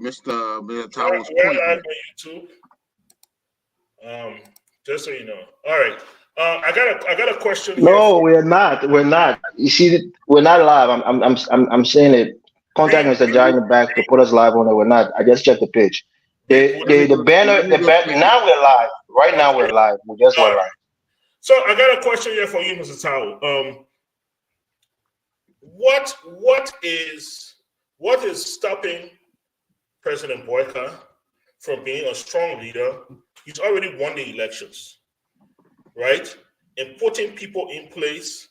Mr. Militao's We're point. live on YouTube. Just so you know. All right. I got a question here No, for we're not. We're not. You see, we're not live. I'm saying it. Contact Mr. Jai in the back to put us live on it. We're not. I just checked the page. The banner, the banner. Now we're live. Right now we're live. We just All went right. live. So I got a question here for you, Mr. Tao. What is stopping President Boakai from being a strong leader? He's already won the elections, right? And putting people in place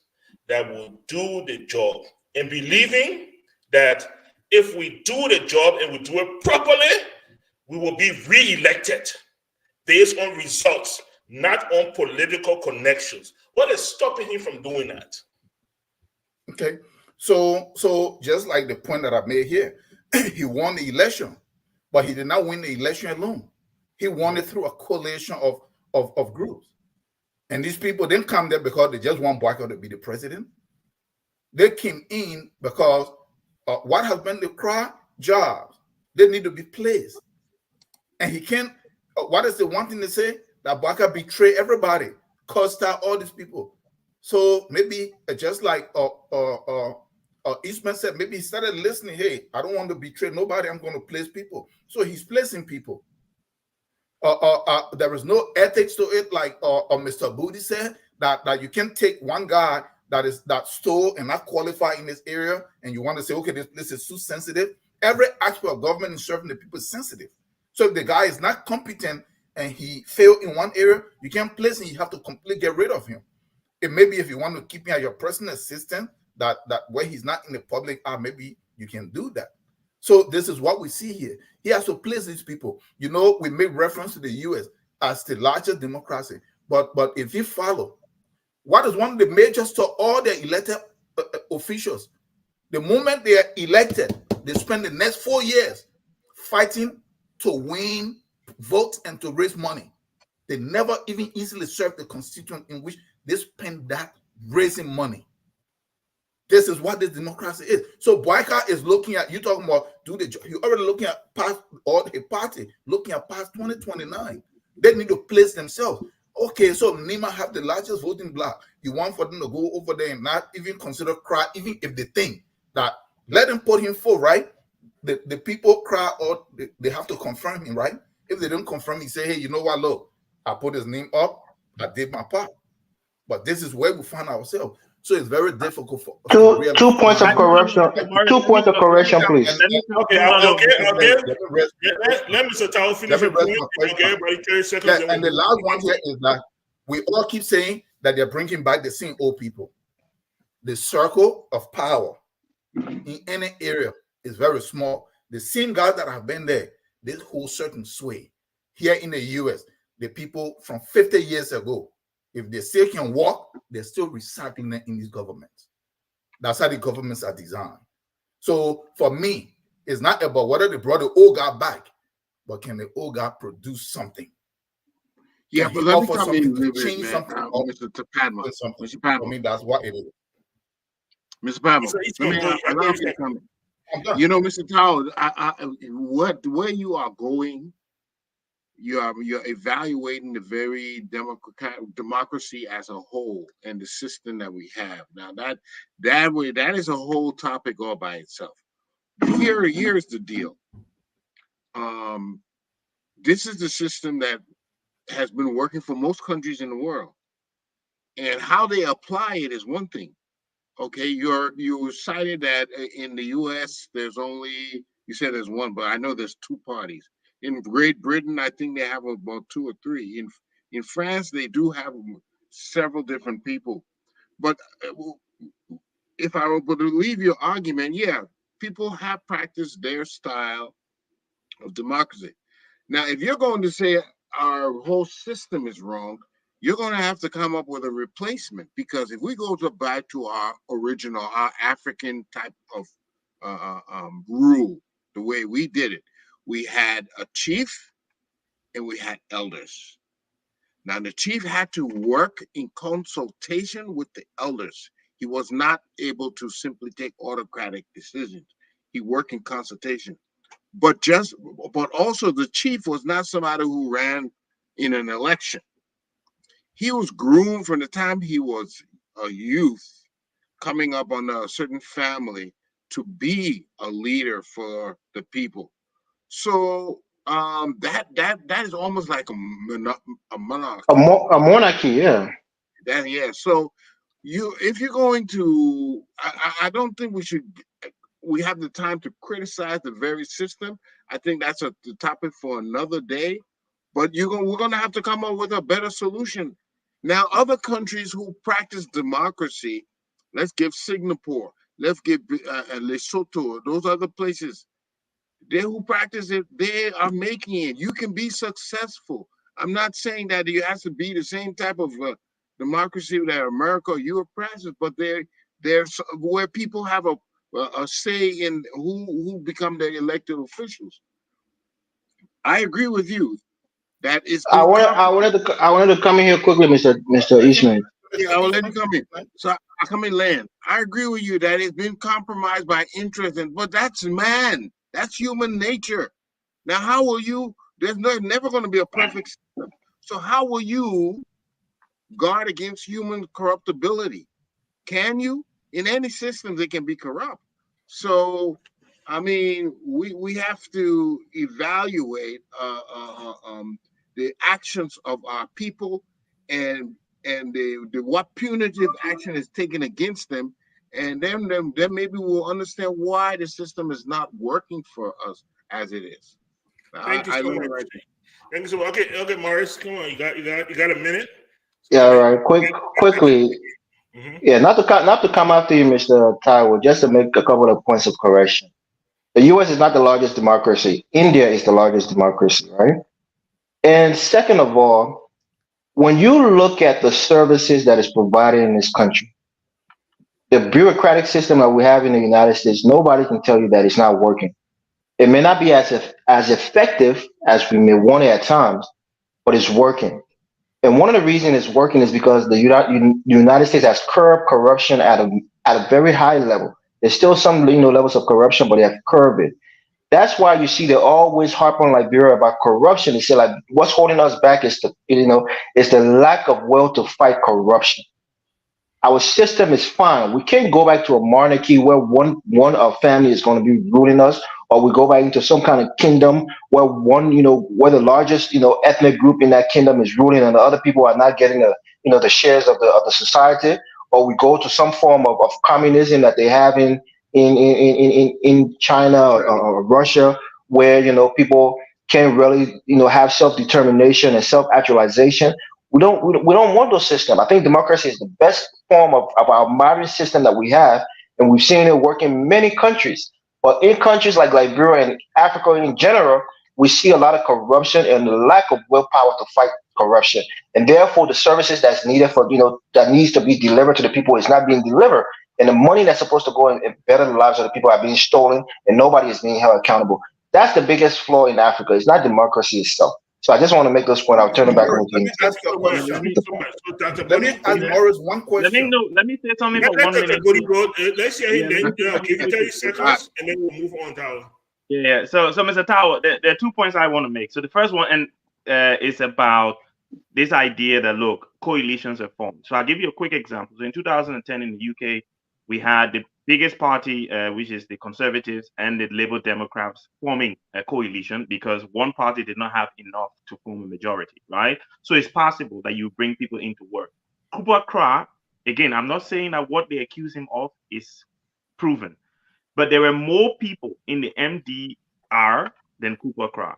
that will do the job and believing that if we do the job and we do it properly, we will be re-elected based on results, not on political connections. What is stopping him from doing that? Okay, so just like the point that I made here, he won the election, but he did not win the election alone. He won it through a coalition of groups. And these people didn't come there because they just want Boakai to be the president. They came in because what has been the cry? Jobs. They need to be placed. And he can't, what is the one thing to say? That Boakai betray everybody, Costa, all these people. So maybe just like Eastman said, maybe he started listening, hey, I don't want to betray nobody, I'm going to place people. So he's placing people. There is no ethics to it, like Mr. Booty said, that you can take one guy that stole and not qualified in this area, and you want to say, okay, this is too sensitive. Every aspect of government and serving the people is sensitive. So if the guy is not competent and he failed in one area, you can't place him, you have to completely get rid of him. It maybe if you want to keep him as your personal assistant, that where he's not in the public eye, maybe you can do that. So this is what we see here. He has to place these people. You know, we make reference to the U.S. as the largest democracy, but if you follow, what is one of the majors to all the elected officials? The moment they are elected, they spend the next 4 years fighting to win votes and to raise money. They never even easily serve the constituent in which they spend that raising money. This is what this democracy is. So Boakai is looking at, you talking about do the job. You're already looking at past, or a party looking at past 2029. They need to place themselves. Okay, so Nima have the largest voting bloc. You want for them to go over there and not even consider cry, even if they think that let them put him forward, right? The people cry or they have to confirm him, right? If they don't confirm him, say, hey, you know what, look, I put his name up, I did my part. But this is where we find ourselves. So it's very difficult for Two points of correction. 2 points of correction, please. Okay, I'll give. Let Mr. Tao finish your point. I'll give everybody 30 seconds. Yeah, and the last one here is that we all keep saying that they're bringing back the same old people. The circle of power in any area is very small. The same guys that have been there, they hold certain sway. Here in the US, the people from 50 years ago, if they still can walk, they're still recycling them in these governments. That's how the governments are designed. So for me, it's not about whether they brought the old guy back, but can the old guy produce something? Yeah, Can but he let me offer come in a something little to change bit, something? man. Mr. Padma. Mr. Padma. For me, that's what it is. Mr. Padma, let me allow me to come in. You know, Mr. Tao, where you are going, you're evaluating the very democracy as a whole and the system that we have. Now that is a whole topic all by itself. Here's the deal. This is the system that has been working for most countries in the world, and how they apply it is one thing. Okay, you cited that in the U.S. there's only, you said there's one, but I know there's two parties. In Great Britain, I think they have about 2 or 3. In France, they do have several different people. But if I were to believe your argument, yeah, people have practiced their style of democracy. Now, if you're going to say our whole system is wrong, you're going to have to come up with a replacement, because if we go back to our original, our African type of rule, the way we did it, we had a chief and we had elders. Now, the chief had to work in consultation with the elders. He was not able to simply take autocratic decisions. He worked in consultation. but also the chief was not somebody who ran in an election. He was groomed from the time he was a youth, coming up on a certain family to be a leader for the people. So that is almost like a monarchy. A monarchy, yeah. That yeah. So if you're going to, I don't think we have the time to criticize the very system. I think that's the topic for another day. But we're gonna have to come up with a better solution. Now, other countries who practice democracy, let's give Singapore, let's give Lesotho, those other places. They who practice it, they are making it. You can be successful. I'm not saying that you have to be the same type of democracy that America or Europe practices, but there's where people have a say in who become the elected officials. I agree with you that it's been I wanted to come in here quickly, Mr. Eastman. yeah, I will let you come in. So I come in land. I agree with you that it's been compromised by interest, but that's man. That's human nature. Now, how will you? There's never going to be a perfect system. So how will you guard against human corruptibility? Can you? In any system, they can be corrupt. So, I mean, we have to evaluate the actions of our people and the what punitive action is taken against them, and then maybe we'll understand why the system is not working for us as it is. Thank you I so learned much. right Thank you so much. Okay, Morris, come on. You got a minute? So Yeah, all right. Quickly. Mhm. Yeah, not to come after you, Mr. Taiwo, just to make a couple of points of correction. The US is not the largest democracy. India is the largest democracy, right? And second of all, when you look at the services that is provided in this country, the bureaucratic system that we have in the United States, nobody can tell you that it's not working. It may not be as effective as we may want it at times, but it's working. And one of the reasons it's working is because the United States has curbed corruption at a very high level. There's still some levels of corruption, but they have curbed it. That's why you see they always harp on Liberia about corruption. They say like what's holding us back is the lack of will to fight corruption. Our system is fine. We can't go back to a monarchy where one of family is going to be ruling us, or we go back into some kind of kingdom where where the largest ethnic group in that kingdom is ruling, and the other people are not getting the shares of the society, or we go to some form of communism that they have in China or Russia, where people can't really have self determination and self actualization. We don't want those systems. I think democracy is the best form of our modern system that we have, and we've seen it work in many countries. But in countries like Liberia and Africa in general, we see a lot of corruption and the lack of willpower to fight corruption, and therefore the services that's needed for that needs to be delivered to the people is not being delivered, and the money that's supposed to go and better the lives of the people are being stolen, and nobody is being held accountable. That's the biggest flaw in Africa. It's not democracy itself. So I just want to make those points. I'll turn it back over to Let you. me ask you a So much. question. Thank you so much. So, Dr. Let me Bunny, ask Morris one question. Let me say something for let 1 Dr. minute. Bunny go. Let's hear him. Yeah, Then let me give you 30 quickly. seconds, and then we'll move on down. Yeah. So Mr. Tower, there are 2 points I want to make. So the first one is about this idea that look, coalitions are formed. So I'll give you a quick example. So in 2010 in the UK, we had the biggest party, which is the Conservatives and the Labour Democrats, forming a coalition because one party did not have enough to form a majority, right? So it's possible that you bring people into work. Cooper Cra, again, I'm not saying that what they accuse him of is proven, but there were more people in the MDR than Cooper Cra,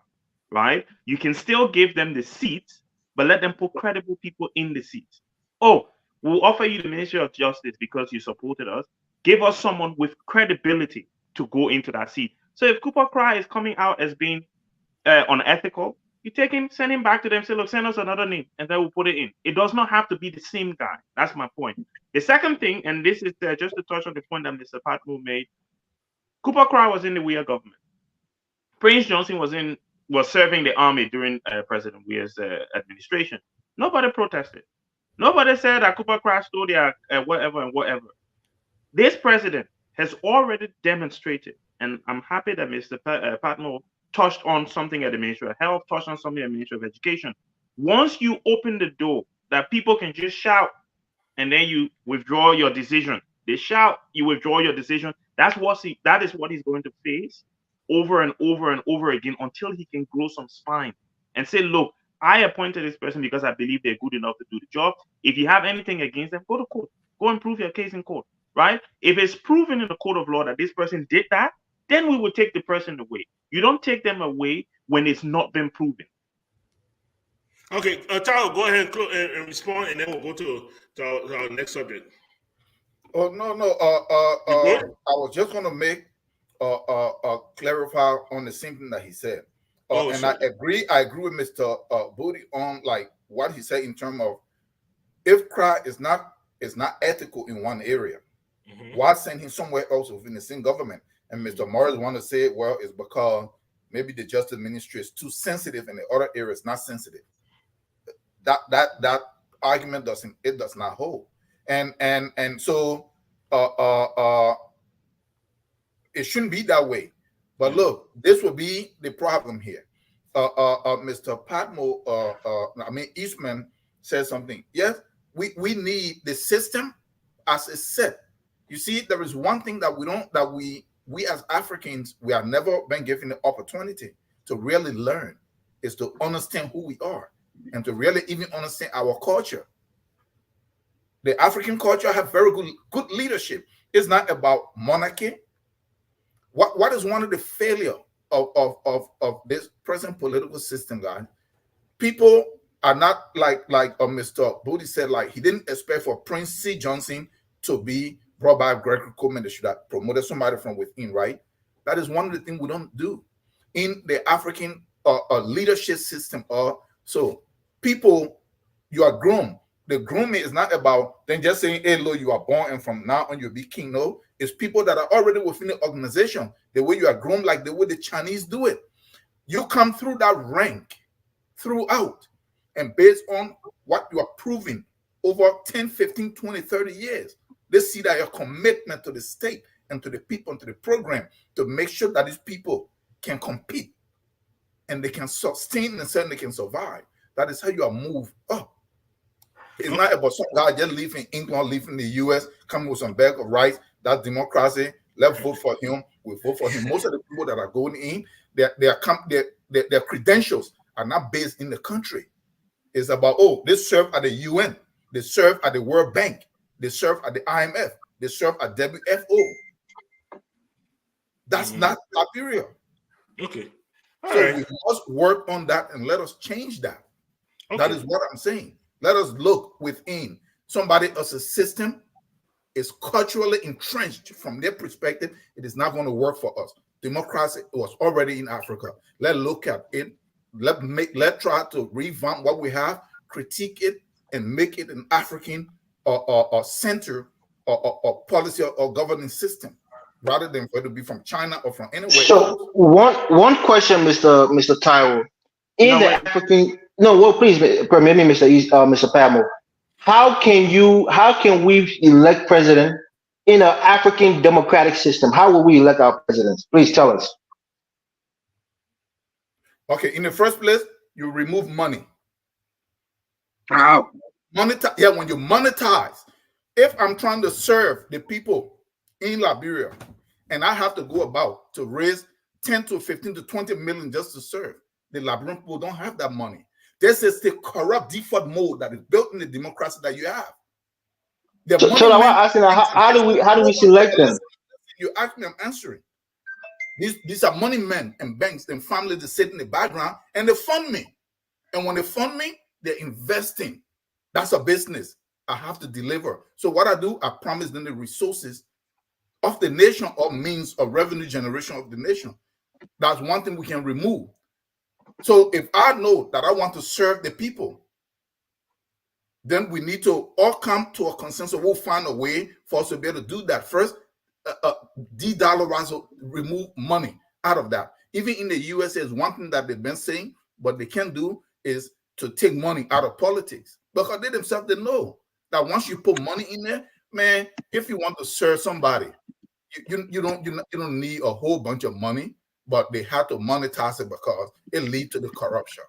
right? You can still give them the seats, but let them put credible people in the seats. Oh, we'll offer you the Ministry of Justice because you supported us. Give us someone with credibility to go into that seat. So if Cooper Cry is coming out as being unethical, you take him, send him back to them, say, look, send us another name, and then we'll put it in. It does not have to be the same guy. That's my point. The second thing, and this is just to touch on the point that Mr. Patmo made, Cooper Cry was in the Weir government. Prince Johnson was serving the army during President Weir's administration. Nobody protested. Nobody said that Cooper Cry stole their whatever and whatever. This president has already demonstrated, and I'm happy that Mr. Patmo touched on something at the Ministry of Health, touched on something at the Ministry of Education. Once you open the door that people can just shout and then you withdraw your decision, they shout, you withdraw your decision. That is what he's going to face over and over and over again until he can grow some spine and say, look, I appointed this person because I believe they're good enough to do the job. If you have anything against them, go to court. Go and prove your case in court, right? If it's proven in the court of law that this person did that, then we will take the person away. You don't take them away when it's not been proven. Okay, Tao, go ahead and respond, and then we'll go to our next subject. Oh no. I was just going to make clarify on the same thing that he said. And I agree with Mr. Booty on like what he said in terms of if crime is not ethical in one area, why send him somewhere else within the same government? And Mr. Morris want to say, well, it's because maybe the justice ministry is too sensitive and the other area is not sensitive. That argument does not hold. And so it shouldn't be that way. But look, this will be the problem here. Mr. Patmo, Eastman said something. Yes, we need the system as it's set. You see, there is one thing that we as Africans, we have never been given the opportunity to really learn, is to understand who we are and to really even understand our culture. The African culture have very good leadership. It's not about monarchy. What is one of the failure of this present political system, guys? People are not like Mr. Booty said, like he didn't expect for Prince C. Johnson to be brought by Gregory Coleman. They should have promoted somebody from within, right? That is one of the things we don't do in the African leadership system. So people, you are groomed. The grooming is not about then just saying, hey, Lord, you are born and from now on you'll be king. No, it's people that are already within the organization. The way you are groomed, like the way the Chinese do it. You come through that rank throughout, and based on what you are proving over 10, 15, 20, 30 years, they see that your commitment to the state and to the people and to the program to make sure that these people can compete and they can sustain and certainly can survive. That is how you are moved up. It's not about some guy just leaving England, leaving the US, coming with some bag of rice. That's democracy. Let's vote for him. We vote for him. Most of the people that are going in, their credentials are not based in the country. It's about, they serve at the UN, they serve at the World Bank, they serve at the IMF, they serve at WFO. That's not Liberia. Okay. We must work on that and let us change that. Okay. That is what I'm saying. Let us look within. Somebody else's system is culturally entrenched from their perspective. It is not going to work for us. Democracy was already in Africa. Let's look at it. Let's try to revamp what we have, critique it, and make it an African or center or policy or governing system, rather than for it to be from China or from anywhere. So one question, Mr. Taiwo, please permit me, Mr. Pamo. How can we elect president in an African democratic system? How will we elect our presidents? Please tell us. Okay, in the first place, you remove money. How? When you monetize. If I'm trying to serve the people in Liberia and I have to go about to raise 10 to 15 to 20 million just to serve, the Liberian people don't have that money. This is the corrupt default mode that is built in the democracy that you have. So I'm asking, how do we select them? You ask me, I'm answering. These are money men and banks and families that sit in the background and they fund me. And when they fund me, they're investing. That's a business. I have to deliver. So what I do, I promise them the resources of the nation or means of revenue generation of the nation. That's one thing we can remove. So if I know that I want to serve the people, then we need to all come to a consensus. We'll find a way for us to be able to do that. First, de-dollarize or remove money out of that. Even in the USA, is one thing that they've been saying, but they can't do is to take money out of politics. Because they themselves, they know that once you put money in there, man, if you want to serve somebody, you don't need a whole bunch of money. but they had to monetize it because it leads to the corruption.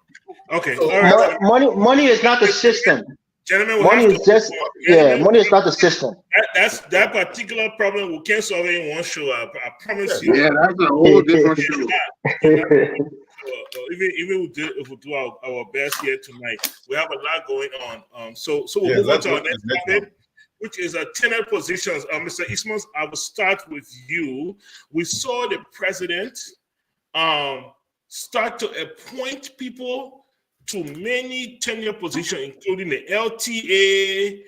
Okay, So, all right. Money is not the system. Gentlemen, we Money have is to just money is not the system. that particular problem we can't solve it in one show. I promise you. Yeah, that's a whole different show. Even if we do our best here tonight, we have a lot going on. So we'll Yeah, move on let's to go our to next the next topic, one. which is tenure positions. Mr. Ismans, I will start with you. We saw the president start to appoint people to many tenure positions, including the LTA,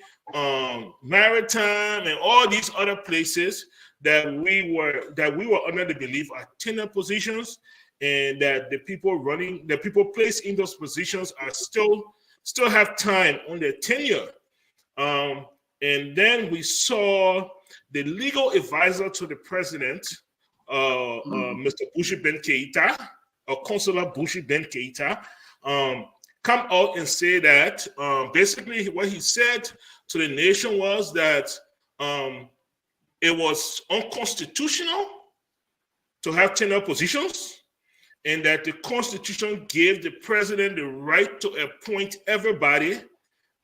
Maritime, and all these other places that we were under the belief are tenure positions, and that the people placed in those positions are still have time on their tenure. And then we saw the legal advisor to the president, Mr. Bushi Ben Keita, or Consular Bushi Ben Keita, come out and say that basically what he said to the nation was that it was unconstitutional to have tenure positions, and that the Constitution gave the president the right to appoint everybody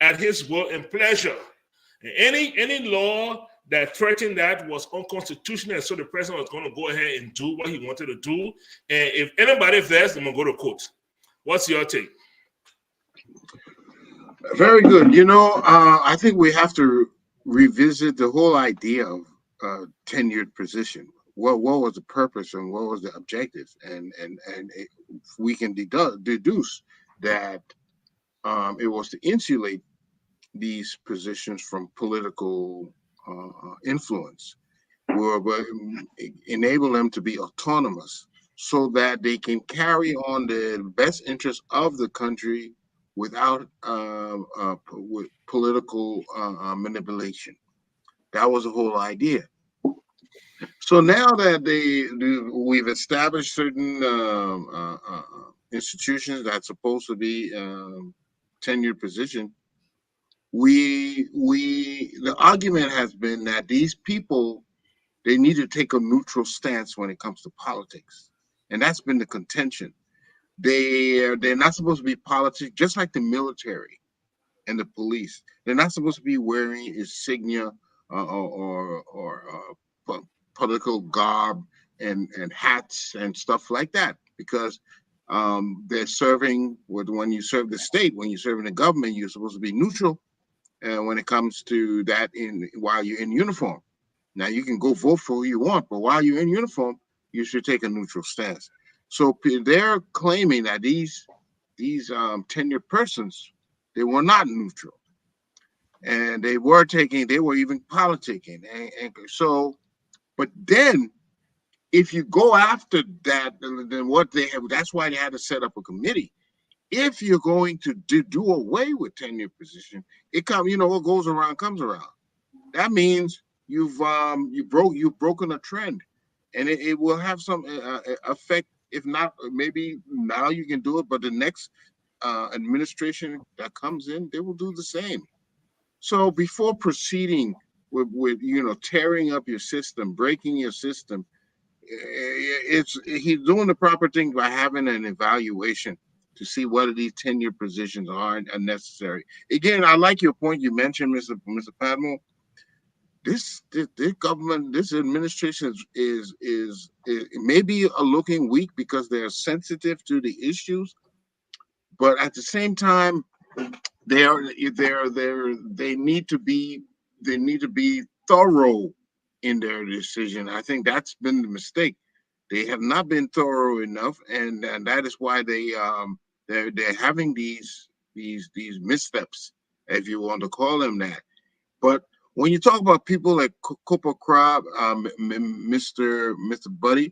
at his will and pleasure. And any law that threatened that was unconstitutional, and so the president was going to go ahead and do what he wanted to do. And if anybody vests, they're going to go to court. What's your take? Very good. I think we have to revisit the whole idea of tenured position. What was the purpose and what was the objective? And we can deduce that it was to insulate these positions from political influence, but enable them to be autonomous so that they can carry on the best interest of the country without with political manipulation. That was the whole idea. So now that we've established certain institutions that's supposed to be tenured position, the argument has been that these people, they need to take a neutral stance when it comes to politics, and that's been the contention. They're not supposed to be politics, just like the military and the police. They're not supposed to be wearing insignia or political garb and hats and stuff like that, because they're serving when you serve the state, when you serve in the government, you're supposed to be neutral. When it comes to that, while you're in uniform. Now you can go vote for who you want, but while you're in uniform, you should take a neutral stance. So they're claiming that these tenured persons, they were not neutral, and they were even politicking, and so. But then, if you go after that, then what they have, that's why they had to set up a committee. If you're going to do away with tenure position, what goes around comes around. That means you've broken a trend, and it will have some effect. If not, maybe now you can do it, but the next administration that comes in, they will do the same. So before proceeding with tearing up your system, breaking your system, he's doing the proper thing by having an evaluation to see whether these tenure positions are necessary. Again, I like your point you mentioned, Mr. Padmo. This government, this administration is maybe looking weak because they're sensitive to the issues, but at the same time, they need to be thorough in their decision. I think that's been the mistake. They have not been thorough enough, and that is why they're having these missteps, if you want to call them that. But when you talk about people like Cooper Crab, Mr. Buddy,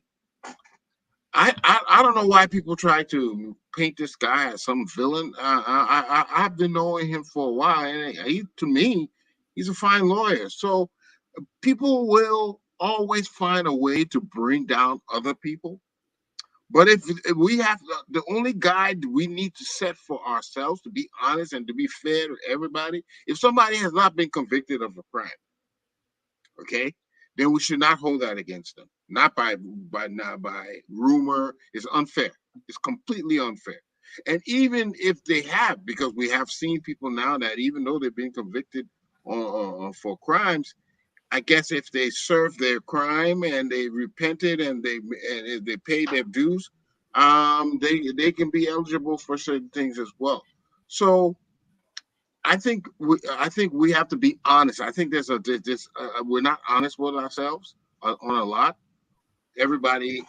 I don't know why people try to paint this guy as some villain. I've been knowing him for a while, and to me, he's a fine lawyer. So people will always find a way to bring down other people. But if we have the only guide we need to set for ourselves to be honest and to be fair to everybody, if somebody has not been convicted of a crime, okay, then we should not hold that against them. Not by rumor. It's unfair. It's completely unfair. And even if they have, because we have seen people now that even though they've been convicted for crimes, I guess if they serve their crime and they repented and they paid their dues, they can be eligible for certain things as well. So I think we have to be honest. I think we're not honest with ourselves on a lot. Everybody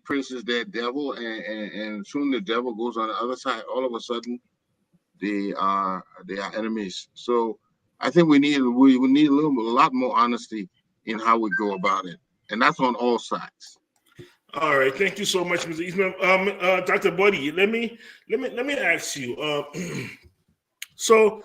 praises their devil, and soon the devil goes on the other side. All of a sudden, they are enemies. So I think we need a lot more honesty in how we go about it, and that's on all sides. All right, thank you so much, Mr. Eastman. Dr. Buddy, let me ask you. So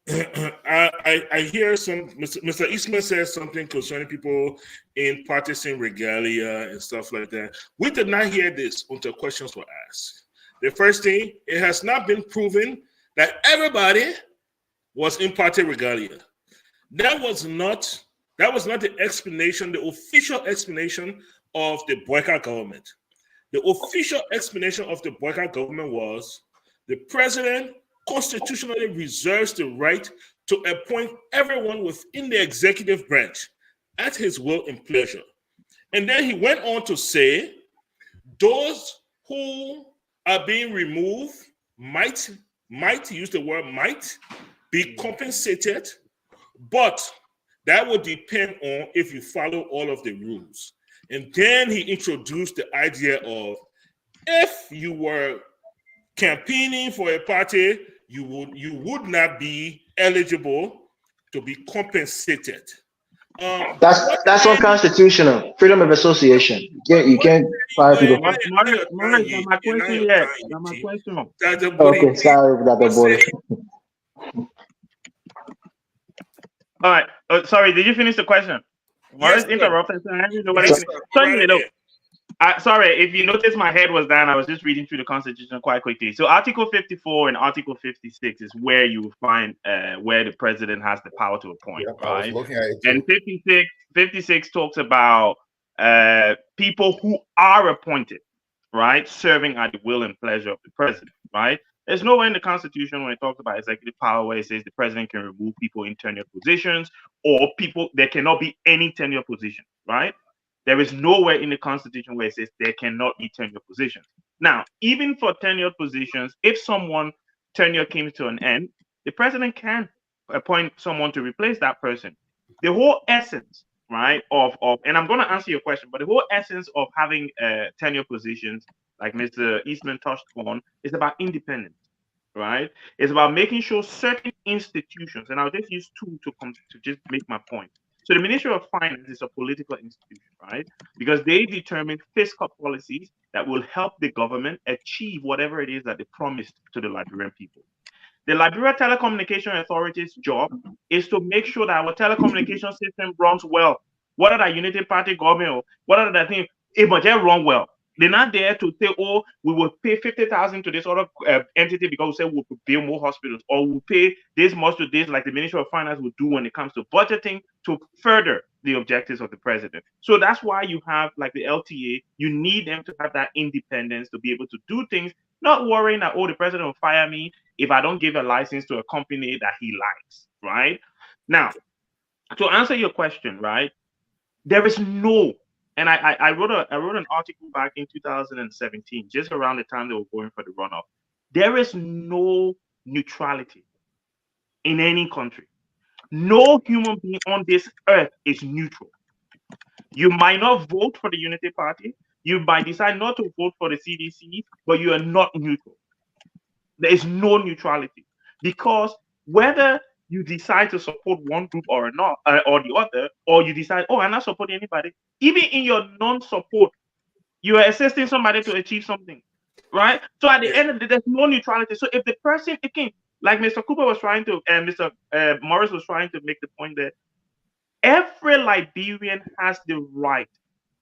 I hear Mr. Eastman says something concerning people in partisan regalia and stuff like that. We did not hear this until questions were asked. The first thing, it has not been proven that everybody was in party regalia. That was not the explanation, the official explanation of the Boakai government. The official explanation of the Boakai government was the president constitutionally reserves the right to appoint everyone within the executive branch at his will and pleasure. And then he went on to say, those who are being removed might use the word might be compensated, but that would depend on if you follow all of the rules. And then he introduced the idea of if you were campaigning for a party, you would not be eligible to be compensated. That's unconstitutional. Freedom of association. You can't fire people. My question. Okay, sorry, Dr. Body. All right. Sorry, did you finish the question? Morris interrupted. Sorry, if you notice my head was down, I was just reading through the Constitution quite quickly. So Article 54 and Article 56 is where you find where the president has the power to appoint, right? I was looking at it and 56 talks about people who are appointed, right, serving at the will and pleasure of the president, right? There's nowhere in the Constitution when it talks about executive power where it says the president can remove people in tenure positions or there cannot be any tenure position, right? There is nowhere in the Constitution where it says there cannot be tenure positions. Now, even for tenured positions, if someone tenure came to an end, the president can appoint someone to replace that person. The whole essence, right, of and I'm going to answer your question, but the whole essence of having tenure positions, like Mr. Eastman touched on, is about independence, right? It's about making sure certain institutions, and I'll just use two to just make my point. So the Ministry of Finance is a political institution, right? Because they determine fiscal policies that will help the government achieve whatever it is that they promised to the Liberian people. The Liberia Telecommunication Authority's job is to make sure that our telecommunication system runs well. What are the Unity Party government or what are the things? It must run well. They're not there to say, oh, we will pay 50,000 to this other entity because we say we'll build more hospitals, or we'll pay this much to this, like the Ministry of Finance will do when it comes to budgeting to further the objectives of the president. So that's why you have like the LTA. You need them to have that independence to be able to do things, not worrying that, oh, the president will fire me if I don't give a license to a company that he likes, right? Now, to answer your question, right, there is no. And I wrote an article back in 2017, just around the time they were going for the runoff. There is no neutrality in any country. No human being on this earth is neutral. You might not vote for the Unity Party. You might decide not to vote for the CDC, but you are not neutral. There is no neutrality because whether you decide to support one group or not, or the other, or you decide, oh, I'm not supporting anybody. Even in your non-support, you are assisting somebody to achieve something, right? So at the end of the day, there's no neutrality. So if the person, again, like Mr. Cooper was trying to, and Mr. Morris was trying to make the point that every Liberian has the right,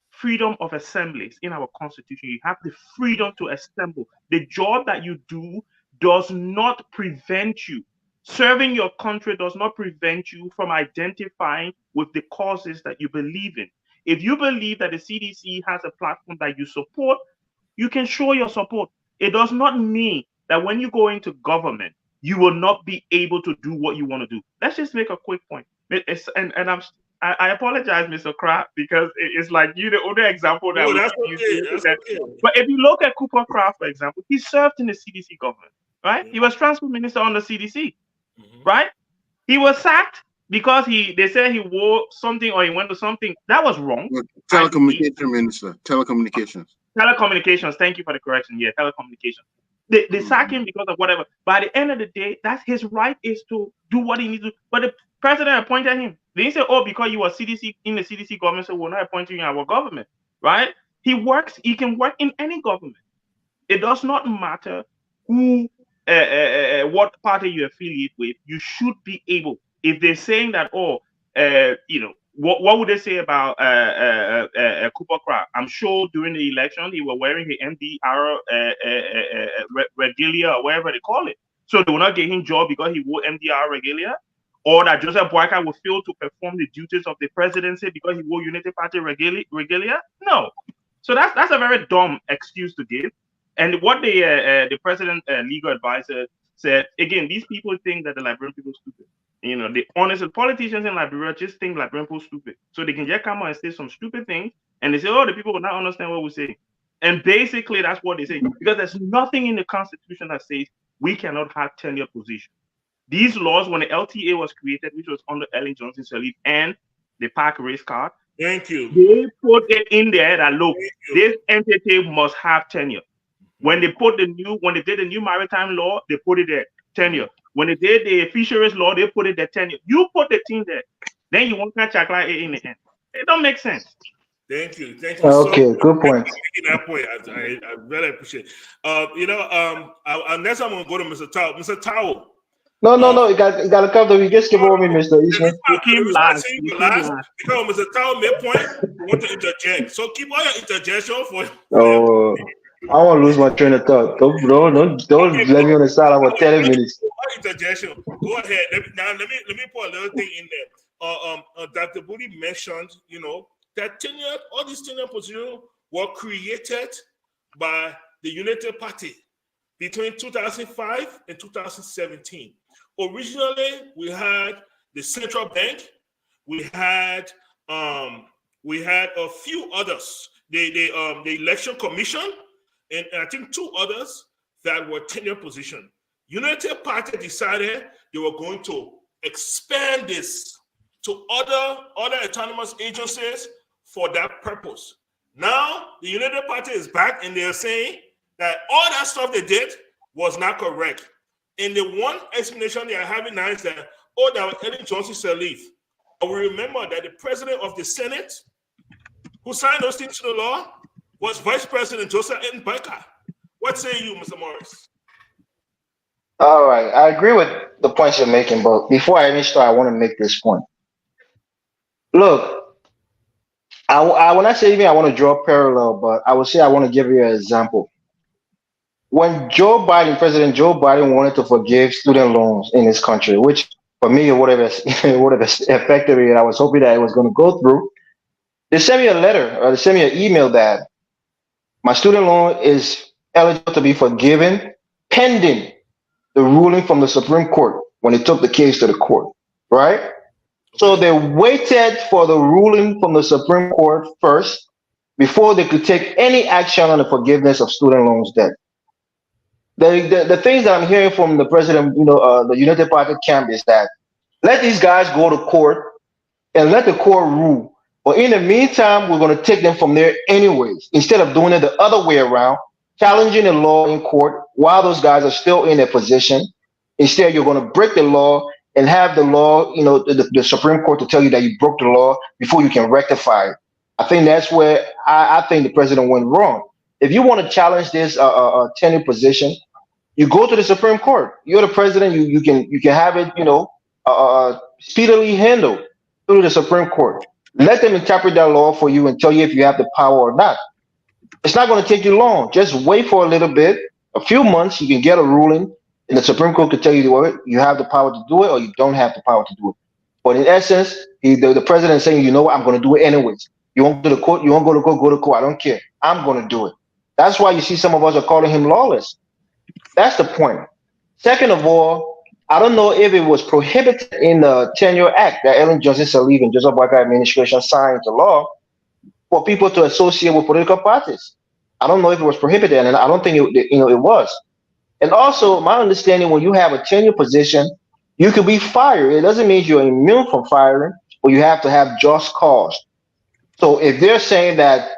freedom of assemblies in our constitution. You have the freedom to assemble. The job that you do does not prevent you. Serving your country does not prevent you from identifying with the causes that you believe in. If you believe that the CDC has a platform that you support, you can show your support. It does not mean that when you go into government, you will not be able to do what you want to do. Let's just make a quick point. I apologize, Mr. Kraft, because it's like you the only example that that's okay. That's okay. But if you look at Cooper Kraft, for example, he served in the CDC government, right? He was transport minister on the CDC, right? He was sacked because they said he wore something or he went to something that was wrong. Telecommunication minister, telecommunications. Telecommunications. Thank you for the correction. Yeah, telecommunications. They sack him because of whatever. By the end of the day, that's his right is to do what he needs to. But the president appointed him. They didn't say, "Oh, because you were CDC in the CDC government, so we're not appointing you in our government." Right? He works. He can work in any government. It does not matter who, what party you affiliate with. You should be able. If they're saying that, what would they say about Cooper Kraft? I'm sure during the election he was wearing the MDR regalia or whatever they call it. So they will not get him job because he wore MDR regalia, or that Joseph Boakai will fail to perform the duties of the presidency because he wore Unity Party regalia. No. So that's a very dumb excuse to give. And what the president legal advisor said, again, these people think that the Liberian people are stupid. The honest politicians in Liberia just think Liberian people are stupid. So they can just come out and say some stupid things, and they say, oh, the people will not understand what we say. And basically, that's what they say. Because there's nothing in the Constitution that says we cannot have tenure position. These laws, when the LTA was created, which was under Ellen Johnson Sirleaf and the Park race card, thank you. They put it in there that look, this entity must have tenure. When they did the new maritime law, they put it there, tenure. When they did the fisheries law, they put it there, tenure. You put the thing there, then you want to check like it in the end. It don't make sense. Thank you. Okay, good point. That point, I really appreciate it. Next I'm going to go to Mr. Tao. Mr. Tao. No, you got to come to me. Just give over me, Mr. Eastman. Because Mr. Tao made point, you want to interject. So keep all your interjection for. I want to lose my train of thought. Don't let me on the side for 10 minutes. Interjection. Go ahead. Let me put a little thing in there. Dr. Booty mentioned, that tenure, all these tenure positions were created by the Unity Party between 2005 and 2017. Originally, we had the central bank, we had a few others, the election commission, and I think two others that were tenure position. Unity Party decided they were going to expand this to other autonomous agencies for that purpose. Now the Unity Party is back and they're saying that all that stuff they did was not correct. And the one explanation they are having now is that, that was Ellen Johnson Sirleaf. But we remember that the president of the Senate who signed those things to the law was Vice President Joseph N. Boakai. What say you, Mr. Morris? All right. I agree with the points you're making, but before I even start, I want to make this point. Look, when I say even, I want to draw a parallel, but I would say I want to give you an example. When President Joe Biden wanted to forgive student loans in this country, which for me, whatever effectively, I was hoping that it was going to go through, they sent me a letter or they sent me an email that my student loan is eligible to be forgiven pending the ruling from the Supreme Court when they took the case to the court, right? So they waited for the ruling from the Supreme Court first before they could take any action on the forgiveness of student loans debt. The things that I'm hearing from the president, the United Party camp is that let these guys go to court and let the court rule. But in the meantime, we're going to take them from there anyways, instead of doing it the other way around, challenging the law in court while those guys are still in their position. Instead, you're going to break the law and have the law, the Supreme Court to tell you that you broke the law before you can rectify it. I think that's where I think the president went wrong. If you want to challenge this tenure position, you go to the Supreme Court. You're the president. You can have it, speedily handled through the Supreme Court. Let them interpret that law for you and tell you if you have the power or not. It's not going to take you long. Just wait for a little bit, a few months. You can get a ruling, And the Supreme Court could tell you what you have the power to do it or you don't have the power to do it. But in essence, the president is saying, you know what, I'm going to do it anyways. You won't go to court, you won't go to court. I don't care. I'm going to do it. That's why you see some of us are calling him lawless. That's the point. Second of all, I don't know if it was prohibited in the Tenure Act that Ellen Johnson Sirleaf and Joseph Boakai administration signed into law for people to associate with political parties. I don't know if it was prohibited, and I don't think it was. And also, my understanding, when you have a tenure position, you could be fired. It doesn't mean you're immune from firing, but you have to have just cause. So if they're saying that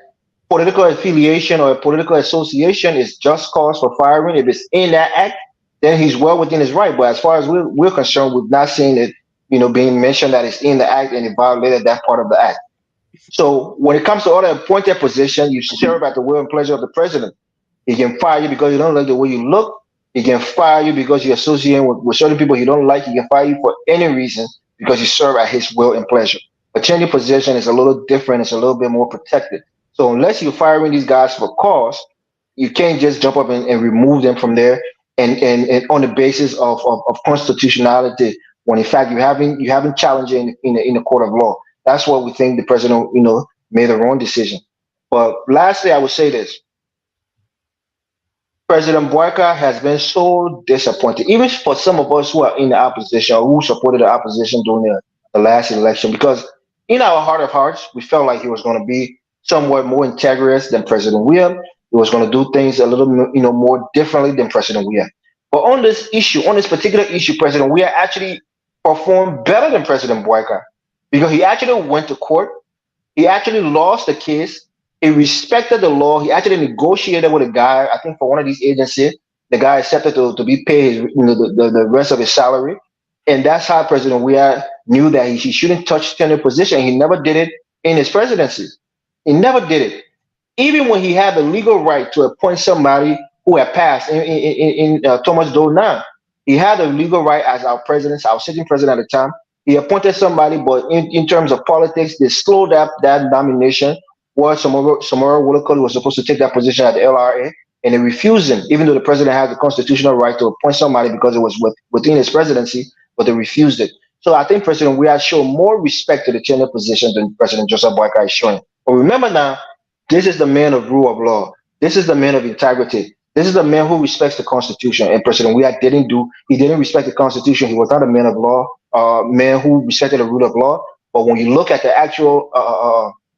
political affiliation or political association is just cause for firing, if it's in that act, then he's well within his right. But as far as we're concerned, we're not seeing it, being mentioned that it's in the act and it violated that part of the act. So when it comes to other appointed positions, you serve at the will and pleasure of the president. He can fire you because you don't like the way you look. He can fire you because you associate with certain people you don't like. He can fire you for any reason because you serve at his will and pleasure. A tenure position is a little different. It's a little bit more protected. So unless you're firing these guys for cause, you can't just jump up and remove them from there and on the basis of constitutionality when in fact you haven't challenged it in the court of law. That's what we think the president, made the wrong decision. But lastly, I would say this. President Boakai has been so disappointed, even for some of us who are in the opposition or who supported the opposition during the last election, because in our heart of hearts, we felt like he was going to be somewhat more integrous than President Weah. He was going to do things a little, more differently than President Weah. But on this particular issue, President Weah actually performed better than President Boakai because he actually went to court. He actually lost the case. He respected the law. He actually negotiated with a guy, I think for one of these agencies. The guy accepted to be paid his, the rest of his salary. And that's how President Weah knew that he shouldn't touch tenure position. He never did it in his presidency. He never did it. Even when he had the legal right to appoint somebody who had passed in Thomas Donan, he had the legal right as our sitting president at the time. He appointed somebody, but in terms of politics, they slowed up that nomination. Where Samora Woolacott was supposed to take that position at the LRA, and they refused him, even though the president had the constitutional right to appoint somebody because it was within his presidency, but they refused it. So I think President Weah showed more respect to the tenure position than President Joseph Boakai is showing. But remember now, this is the man of rule of law. This is the man of integrity. This is the man who respects the Constitution. And President Weah he didn't respect the Constitution. He was not a man of law, man who respected the rule of law. But when you look at the actual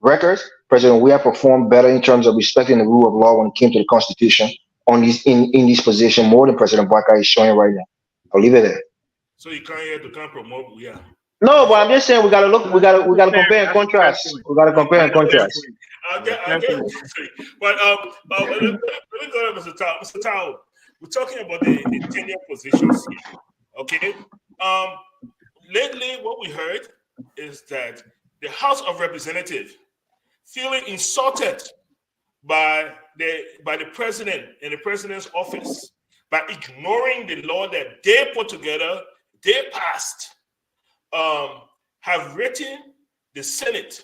records, President Weah performed better in terms of respecting the rule of law when it came to the Constitution in these positions more than President Boakai is showing right now. I'll leave it there. So you can't promote Weah. No, but I'm just saying we gotta compare and contrast. We gotta compare and contrast. I get but let me go to Mr. Tao. Mr. Tao, we're talking about the tenure positions here. Okay. Lately, what we heard is that the House of Representatives feeling insulted by the president and the president's office by ignoring the law that they put together, they passed, have written the Senate,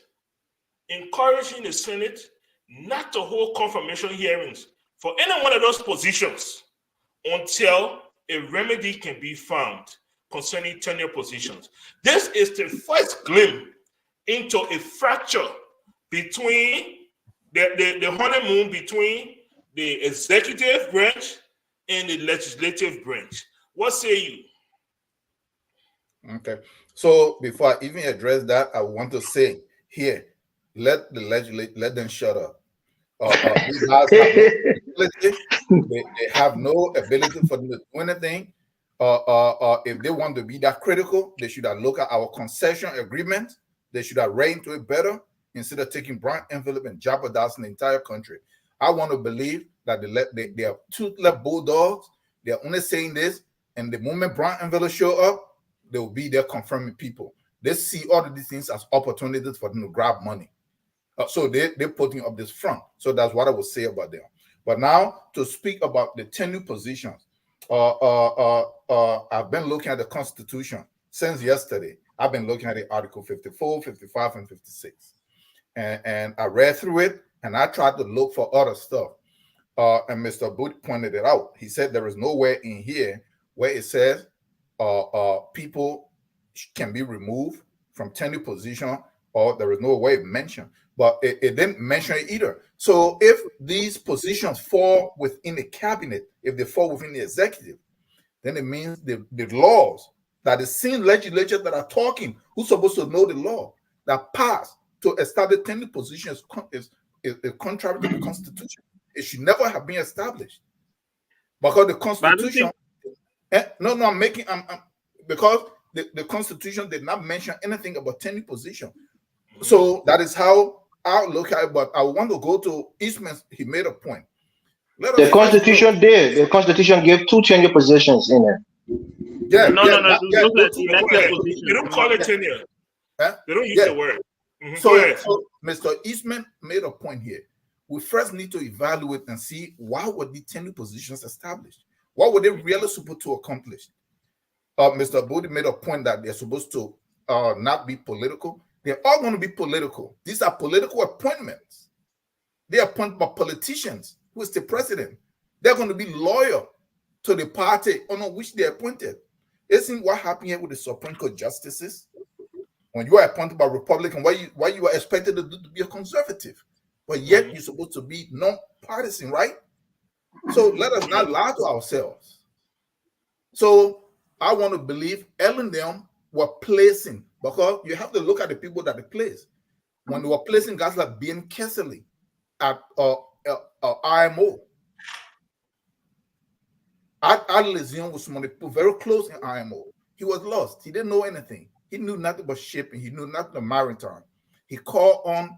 encouraging the Senate not to hold confirmation hearings for any one of those positions until a remedy can be found concerning tenure positions. This is the first glimpse into a fracture between the honeymoon between the executive branch and the legislative branch. What say you? Okay. So before I even address that, I want to say here, let them shut up. These guys have no ability. They have no ability for them to do anything. If they want to be that critical, they should have looked at our concession agreement. They should have read into it better instead of taking brown envelope and jeopardizing the entire country. I want to believe that they are toothless bulldogs. They're only saying this, and the moment brown envelope show up, they will be there confirming people. They see all of these things as opportunities for them to grab money. So they're putting up this front. So that's what I would say about them. But now to speak about the tenure positions, I've been looking at the Constitution since yesterday. I've been looking at the Article 54, 55, and 56. And I read through it, and I tried to look for other stuff. And Mr. Booth pointed it out. He said there is nowhere in here where it says people can be removed from tenure position, or there is no way mentioned, but it didn't mention it either. So if these positions fall within the cabinet, if they fall within the executive, then it means the laws that the same legislature that are talking, who's supposed to know the law that passed to establish tenure positions is contrary to the Constitution. It should never have been established because the Constitution. Because the Constitution did not mention anything about tenure position. So that is how I look at it. But I want to go to Eastman. He made a point. The Constitution did. The Constitution gave 2 tenure positions in it. They don't call it tenure. They don't use the word. So Mr. Eastman made a point here. We first need to evaluate and see why were the tenure positions established? What were they really supposed to accomplish? Mr. Booty made a point that they're supposed to not be political. They're all going to be political. These are political appointments. They are appointed by politicians. Who is the president? They're going to be loyal to the party on which they're appointed. Isn't what happened here with the Supreme Court justices? When you are appointed by Republican, why you are expected to be a conservative, but yet you're supposed to be non-partisan, right? So let us not lie to ourselves. So I want to believe Ellen and them were placing, because you have to look at the people that they placed. When they were placing guys like Ben Kessley at IMO, Lezion was someone they put very close in IMO. He was lost. He didn't know anything. He knew nothing but shipping. He knew nothing but maritime. He called on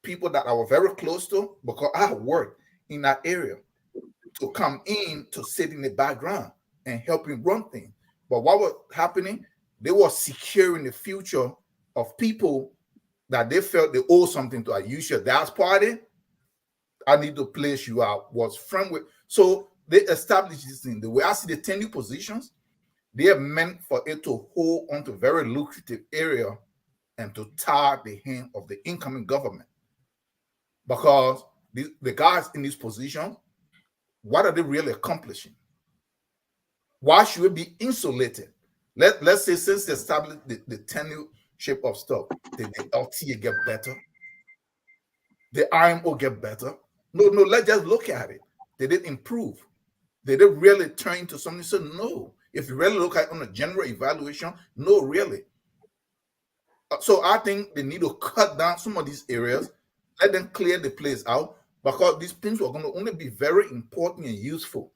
people that I was very close to, because I worked in that area, to come in to sit in the background and help him run things. But what was happening? They were securing the future of people that they felt they owe something to. You your dad's party, I need to place you out. Was friend with. So they established this thing. The way I see the tenure positions, they are meant for it to hold on to very lucrative area and to tie the hand of the incoming government. Because the guys in this position, what are they really accomplishing? Why should it be insulated? Let's say since they established the tenure shape of stuff, did the LTA get better? The IMO get better? No, let's just look at it. Did it improve? Did it really turn into something? So no. If you really look at it on a general evaluation, no, really. So I think they need to cut down some of these areas, let them clear the place out, because these things are going to only be very important and useful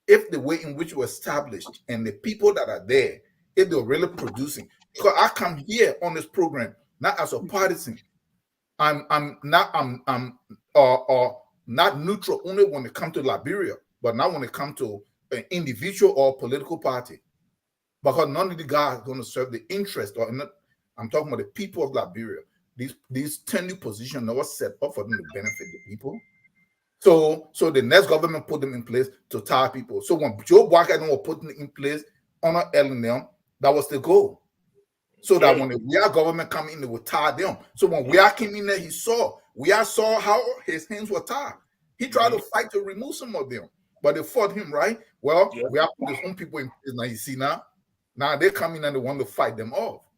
if the way in which we're established and the people that are there, if they're really producing. Because I come here on this program not as a partisan. I'm not neutral only when it comes to Liberia, but not when it comes to an individual or political party. Because none of the guys are going to serve the interest, I'm talking about the people of Liberia. These tenure positions never set up for them to benefit the people. So the next government put them in place to tie people. So when Joe Boakai was putting it in place, honor Ellen them, that was the goal. So that when the WEA government come in, they would tie them. So when WEA came in there, WEA saw how his hands were tied. He tried to fight to remove some of them, but they fought him, right? Well, WEA put his own people in place. Now you see now they come in and they want to fight them off.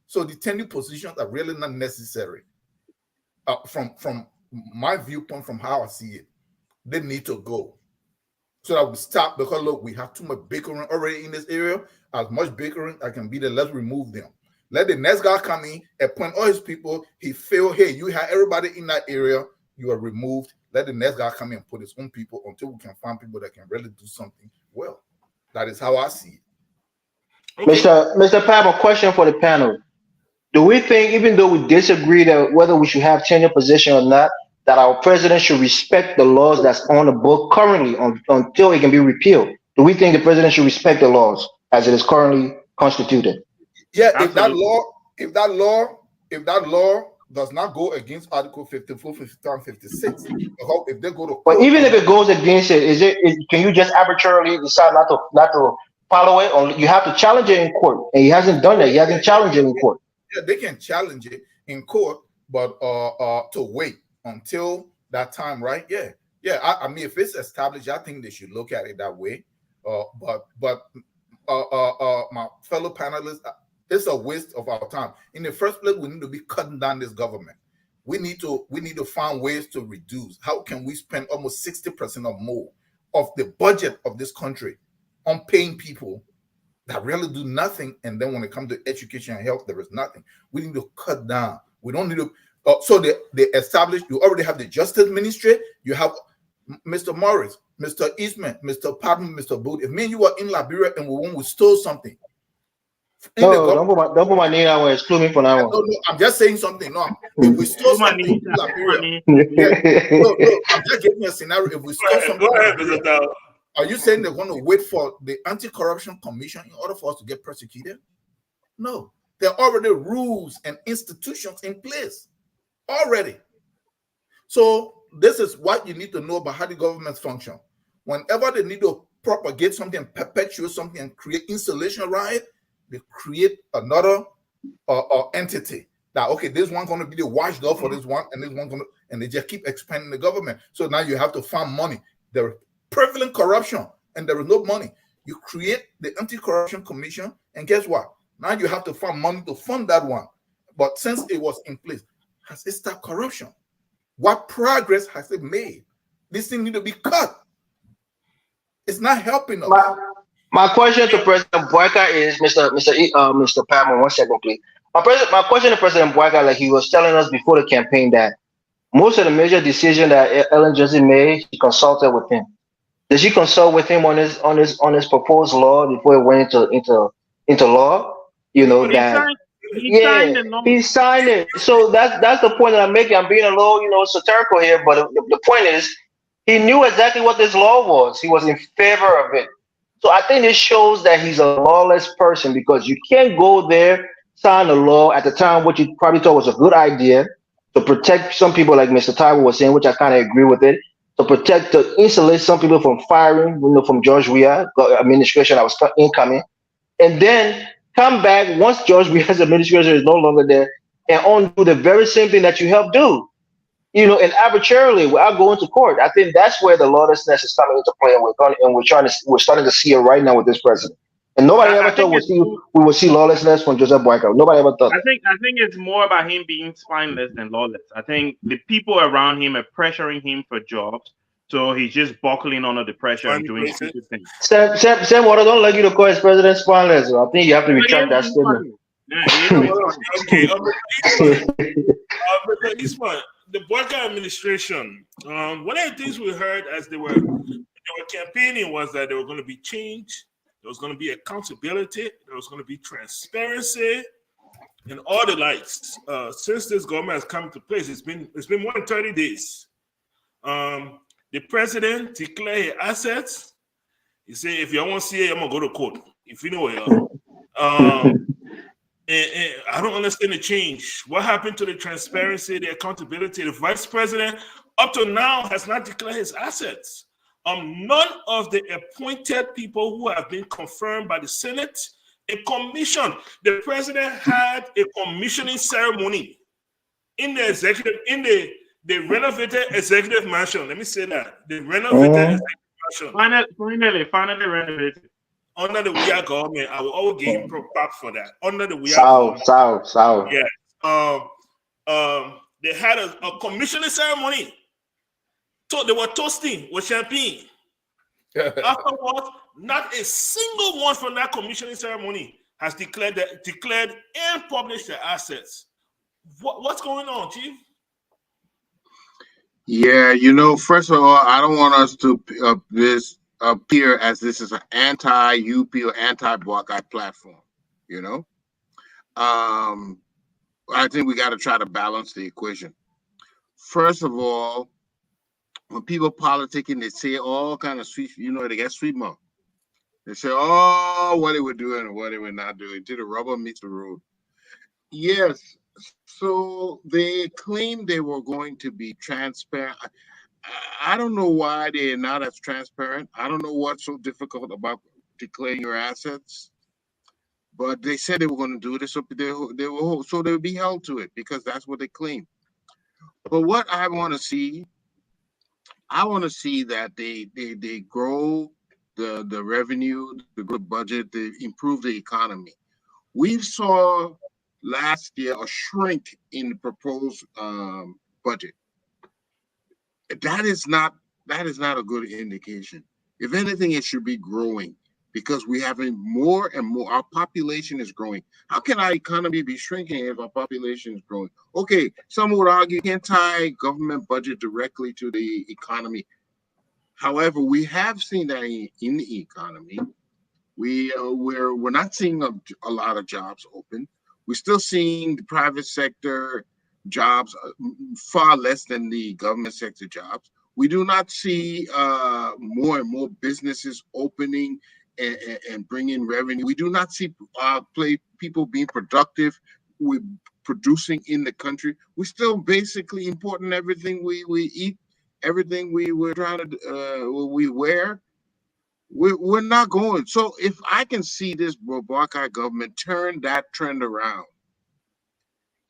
So the tenure positions are really not necessary. From my viewpoint, from how I see it, they need to go. So that we stop, because look, we have too much bickering already in this area. As much bickering I can be there, let's remove them. Let the next guy come in, appoint all his people. He feel, hey, you have everybody in that area, you are removed. Let the next guy come in and put his own people until we can find people that can really do something well. That is how I see it. Okay. Mr. Pab, a question for the panel. Do we think, even though we disagree that whether we should have tenure position or not, that our president should respect the laws that's on the book currently until it can be repealed? Do we think the president should respect the laws as it is currently constituted? Yeah, absolutely. if that law does not go against Article 54, 55, 56, if they go to court, but even if it goes against it, can you just arbitrarily decide not to follow it? Or you have to challenge it in court, and he hasn't done that. He hasn't challenged it in court. Yeah, they can challenge it in court, but to wait until that time, right? Yeah. I mean, if it's established, I think they should look at it that way. But my fellow panelists, it's a waste of our time. In the first place, we need to be cutting down this government. We need to find ways to reduce. How can we spend almost 60% or more of the budget of this country on paying people that really do nothing? And then when it comes to education and health, there is nothing. We need to cut down. We don't need to. So they established. You already have the Justice Ministry. You have Mr. Morris, Mr. Eastman, Mr. Patton, Mr. Booth. If me and you were in Liberia and we stole something. No, don't put my name out and exclude me from that one. No, I'm just saying something. No, if we stole something in Liberia, no, I'm just giving a scenario. If we stole something, are you saying they're going to wait for the Anti-Corruption Commission in order for us to get persecuted? No, there are already rules and institutions in place already. So this is what you need to know about how the governments function. Whenever they need to propagate something, perpetuate something, and create installation around it, they create another entity that, okay, this one going to be the watchdog for this one, and this one going to, and they just keep expanding the government. So now you have to find money. There is prevalent corruption, and there is no money. You create the Anti-Corruption Commission, and guess what? Now you have to find money to fund that one. But since it was in place, has it stopped corruption? What progress has it made? This thing need to be cut. It's not helping us. My question to President Boakai is, Mr. Palmer, 1 second, please. My question to President Boakai, like he was telling us before the campaign, that most of the major decisions that Ellen Johnson made, she consulted with him. Did she consult with him on his proposed law before it went into law? You know that. He signed it. So that's the point that I'm making. I'm being a little, satirical here, but the point is, he knew exactly what this law was. He was in favor of it. So I think this shows that he's a lawless person, because you can't go there, sign a law at the time, what you probably thought was a good idea to protect some people, like Mr. Tyler was saying, which I kind of agree with it, to insulate some people from firing, from George Weah administration that was incoming, and then come back once George Weah's administration is no longer there and undo the very same thing that you helped do. And arbitrarily without going to court. I think that's where the lawlessness is coming into play, and we're starting to see it right now with this president. And nobody ever thought we would see lawlessness from Joseph Boakai. Nobody ever thought. I think it's more about him being spineless than lawless. I think the people around him are pressuring him for jobs, so he's just buckling under the pressure and doing stupid things. Sam Water, don't let you to call his president spineless. I think you have to retract that statement. Mr. Eastman, the Boakai administration, one of the things we heard as they were campaigning was that there was going to be change, there was going to be accountability, there was going to be transparency, and all the likes. Since this government has come to place, it's been more than 30 days. The president declared his assets. He said, if you want to see it, I'm going to go to court. If you know where you are. And I don't understand the change. What happened to the transparency, the accountability? The vice president, up to now, has not declared his assets. None of the appointed people who have been confirmed by the Senate, a commission. The president had a commissioning ceremony in the executive, in the renovated executive mansion. Let me say that. The renovated executive mansion. Finally renovated. Under the Weah government, I will always give him props for that. Under the Weah government. South. Yeah. They had a commissioning ceremony. So they were toasting with champagne. Afterwards, not a single one from that commissioning ceremony has declared and published their assets. What's going on, Chief? Yeah, first of all, I don't want us to appear as this is an anti-UP or anti-Boakai platform. I think we got to try to balance the equation. First of all, when people politicking, they say all kind of sweet, they get sweet mouth. They say, oh, what they were doing and what they were not doing, till the rubber meets the road. Yes, so they claimed they were going to be transparent. I don't know why they're not as transparent. I don't know what's so difficult about declaring your assets, but they said they were going to do this, so they would be held to it because that's what they claim. But what I want to see that they grow the revenue, the good budget, to improve the economy. We saw last year a shrink in the proposed budget. That is not a good indication. If anything, it should be growing because we have more and more. Our population is growing. How can our economy be shrinking if our population is growing? Okay, some would argue you can't tie government budget directly to the economy. However, we have seen that in the economy. We're not seeing a lot of jobs open. We're still seeing the private sector jobs far less than the government sector jobs. We do not see more and more businesses opening and bringing revenue. We do not see people being productive with producing in the country. We're still basically importing everything we eat, everything we're trying to we wear. We're not going. So if I can see this Boakai government turn that trend around,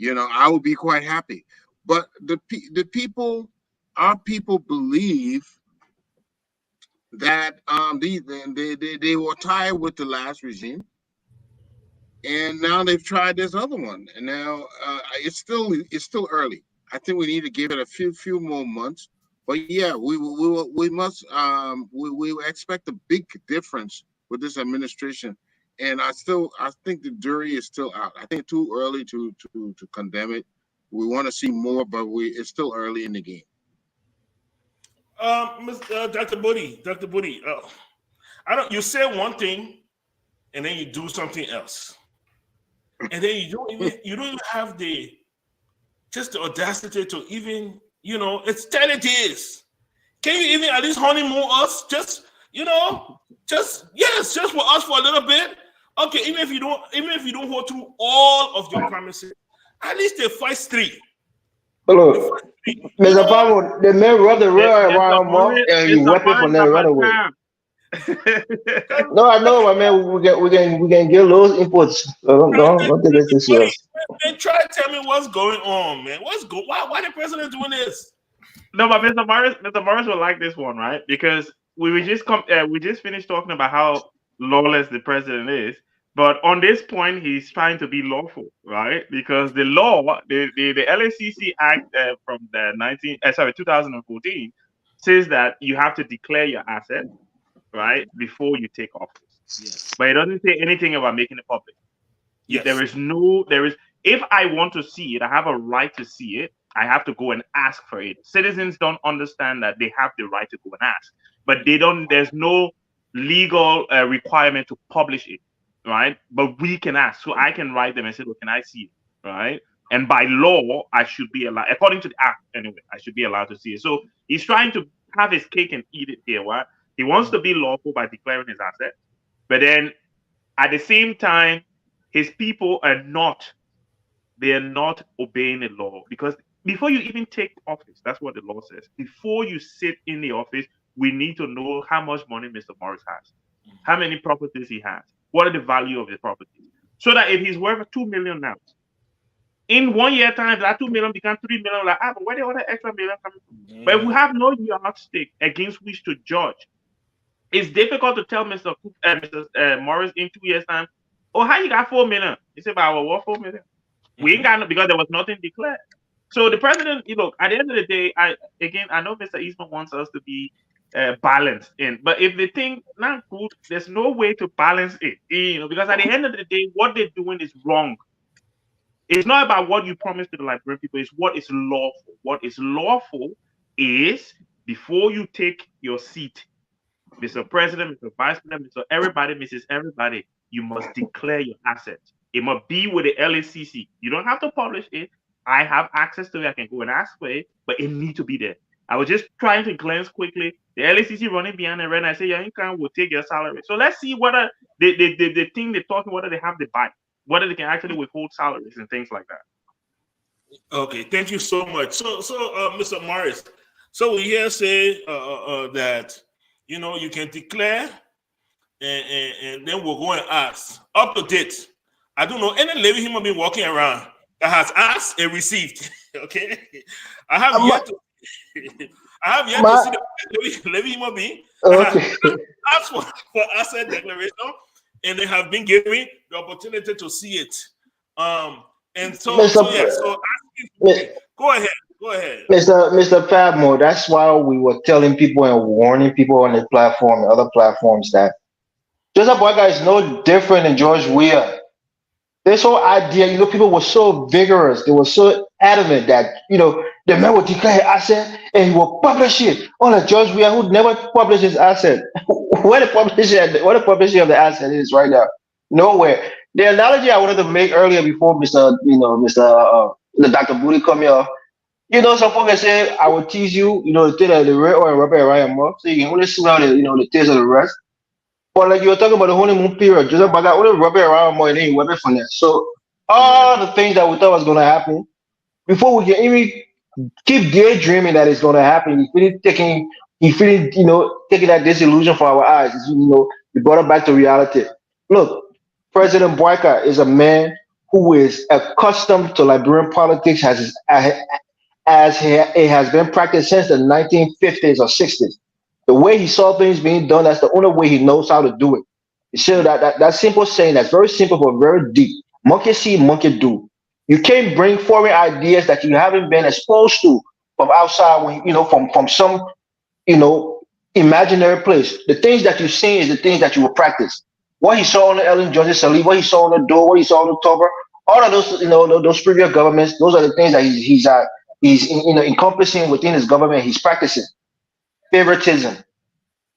I would be quite happy. But the people, our people believe that they were tired with the last regime, and now they've tried this other one, and now it's still early. I think we need to give it a few more months. But yeah, we must we expect a big difference with this administration, and I think the jury is still out. I think it's too early to condemn it. We want to see more, but it's still early in the game. Dr. Bodie, you say one thing, and then you do something else, and then you don't even have the audacity to even. It's 10 years. Can you even at least honeymoon us? Just for us for a little bit. Okay, even if you don't hold through all of your promises, at least the first 3. Look, Mr. Pablo, the men rub the rug around him up and you whip it from there right away. No, I know, my man. We can get those inputs. Don't take it too serious. Man, try to tell me what's going on, man. Why the president doing this? No, but Mr. Morris will like this one, right? Because we just finished talking about how lawless the president is. But on this point, he's trying to be lawful, right? Because the law, the LACC Act from the 2014 says that you have to declare your assets, right, before you take office. Yes. But it doesn't say anything about making it public. Yes. If I want to see it, I have a right to see it. I have to go and ask for it. Citizens don't understand that they have the right to go and ask, but there's no legal requirement to publish it, right? But we can ask. So I can write them and say, "Look, can I see it?" Right? And by law, I should be allowed, according to the act anyway, I should be allowed to see it. So he's trying to have his cake and eat it here. Right? He wants to be lawful by declaring his assets, but then at the same time, his people are not obeying the law, because before you even take office, that's what the law says. Before you sit in the office, we need to know how much money Mr. Morris has, how many properties he has, what are the value of the properties, so that if he's worth $2 million now, in 1 year time, that $2 million becomes $3 million. Like, but where the other extra million coming from? Yeah. But if we have no yardstick against which to judge, it's difficult to tell Mr. Morris in 2 years' time, "Oh, how you got $4 million?" He said, "Well, what $4 million? We ain't got no, because there was nothing declared." So the president, look, at the end of the day, I know Mr. Eastman wants us to be balanced but if the thing not good, there's no way to balance it, because at the end of the day, what they're doing is wrong. It's not about what you promised to the Liberian people, it's what is lawful. What is lawful is, before you take your seat, Mr. President, Mr. Vice President, Mr. Everybody, Mrs. Everybody, you must declare your assets. It must be with the LACC. You don't have to publish it. I have access to it. I can go and ask for it, but it needs to be there. I was just trying to glance quickly. The LACC running behind the red, and I say your income will take your salary. So let's see whether the thing they're talking, whether they have the bite, whether they can actually withhold salaries and things like that. Okay, thank you so much. So Mr. Morris, so we here say that you can declare, and then we'll go and ask. Up to date, I don't know any living human being walking around that has asked and received. Okay, I have yet to I have yet to see the living human being. Okay. Asked for asset declaration, and they have been given me the opportunity to see it. And so yeah. So go ahead. Mr. Padmore, that's why we were telling people and warning people on this platform and other platforms that Joseph Boakai is no different than George Weah. This whole idea, people were so vigorous, they were so adamant that, the man would declare asset and he will publish it. Unlike George Weah, who never published his asset. Where the publishing of the asset is right now? Nowhere. The analogy I wanted to make earlier before the Dr. Booty come here, some folks say, I will tease you, the thing that the red oil rubber around your mouth, so you can only smell the taste of the rest. But like you were talking about the honeymoon period, Joseph Baga only rub it around more and then you rub it from there. So all the things that we thought was gonna happen, before we can even keep daydreaming that it's gonna happen, he feeling, taking that disillusion for our eyes. We brought it back to reality. Look, President Boakai is a man who is accustomed to Liberian politics as it has been practiced since the 1950s or 60s. The way he saw things being done, that's the only way he knows how to do it. You see that simple saying that's very simple but very deep. Monkey see, monkey do. You can't bring foreign ideas that you haven't been exposed to from outside from some imaginary place. The things that you see is the things that you will practice. What he saw on the Ellen George Salih, what he saw on the door, what he saw on the Tober, all of those, those previous governments, those are the things that he's encompassing within his government. He's practicing favoritism,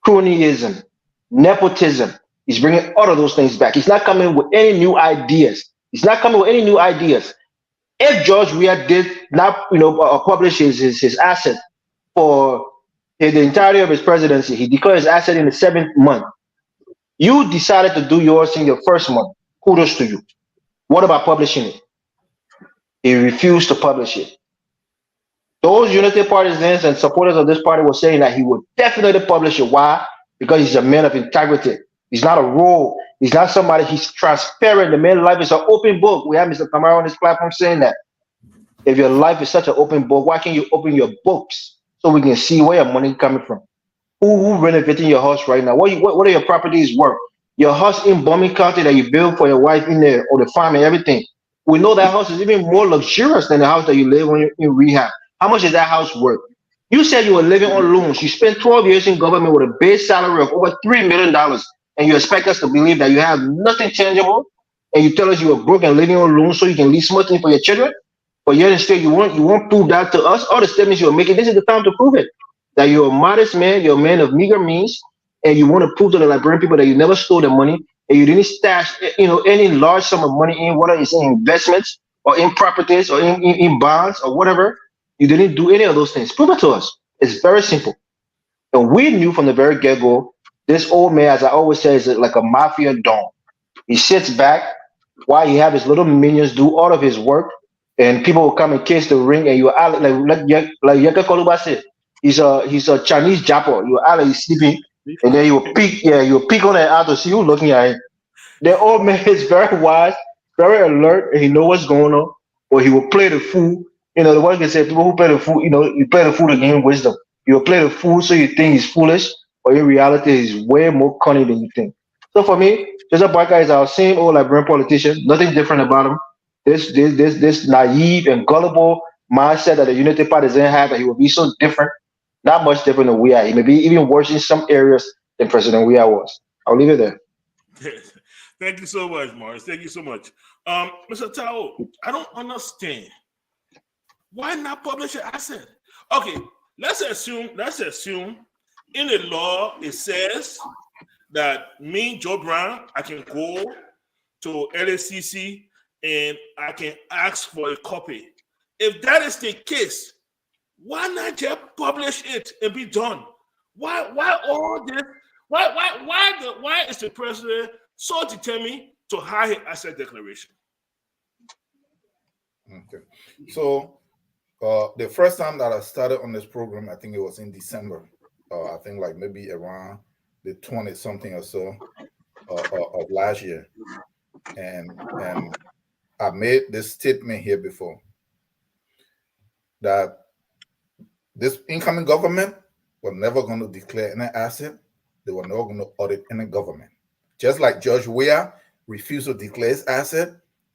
cronyism, nepotism. He's bringing all of those things back. He's not coming with any new ideas. If George Weah did not, publish his asset for the entirety of his presidency, he declared his asset in the 7th month. You decided to do yours in your 1st month. Kudos to you. What about publishing it? He refused to publish it. Those Unity partisans and supporters of this party were saying that he would definitely publish it. Why? Because he's a man of integrity. He's not a rogue. He's not somebody. He's transparent. The man's life is an open book. We have Mr. Tamara on this platform saying that. If your life is such an open book, why can't you open your books so we can see where your money is coming from? Who renovating your house right now? What are your properties worth? Your house in Bombing County that you built for your wife in there, or the farm and everything. We know that house is even more luxurious than the house that you live when you're in rehab. How much is that house worth? You said you were living on loans. You spent 12 years in government with a base salary of over $3 million, and you expect us to believe that you have nothing tangible, and you tell us you were broke and living on loans so you can leave something for your children? But yet instead you won't prove that to us. All the statements you're making, this is the time to prove it. That you're a modest man, you're a man of meager means, and you want to prove to the Liberian people that you never stole the money and you didn't stash, any large sum of money in, whether it's in investments or in properties or in bonds or whatever. You didn't do any of those things. Prove it to us. It's very simple. And we knew from the very get-go, this old man, as I always say, is like a mafia don. He sits back while he have his little minions do all of his work, and people will come and kiss the ring, and you're like Yaka Koluba said, he's a Chinese japper. You're out, he's sleeping, and then you'll peek on the eye to see who's looking at him. The old man is very wise, very alert, and he knows what's going on, or he will play the fool. The one can say people who play the fool, you play the fool to gain wisdom. You'll play the fool so you think he's foolish, but in reality, he's way more cunning than you think. So for me, Joseph Boakai is our same old Liberian politician, nothing different about him. This naive and gullible mindset that the Unity Partisans have, that he will be so different, not much different than we are. He may be even worse in some areas than President Weah was. I'll leave it there. Thank you so much, Morris. Thank you so much. Mr. Tao, I don't understand. Why not publish an asset? Okay, let's assume in the law it says that me, Joe Brown, I can go to LACC and I can ask for a copy. If that is the case, why not just publish it and be done? Why all this? Why is the president so determined to hide his asset declaration? Okay, so the first time that I started on this program, I think it was in December. I think like maybe around the 20 something or so of last year, and I made this statement here before that This incoming government were never going to declare any asset. They were never going to audit any government. Just like George Weah refused to declare his asset,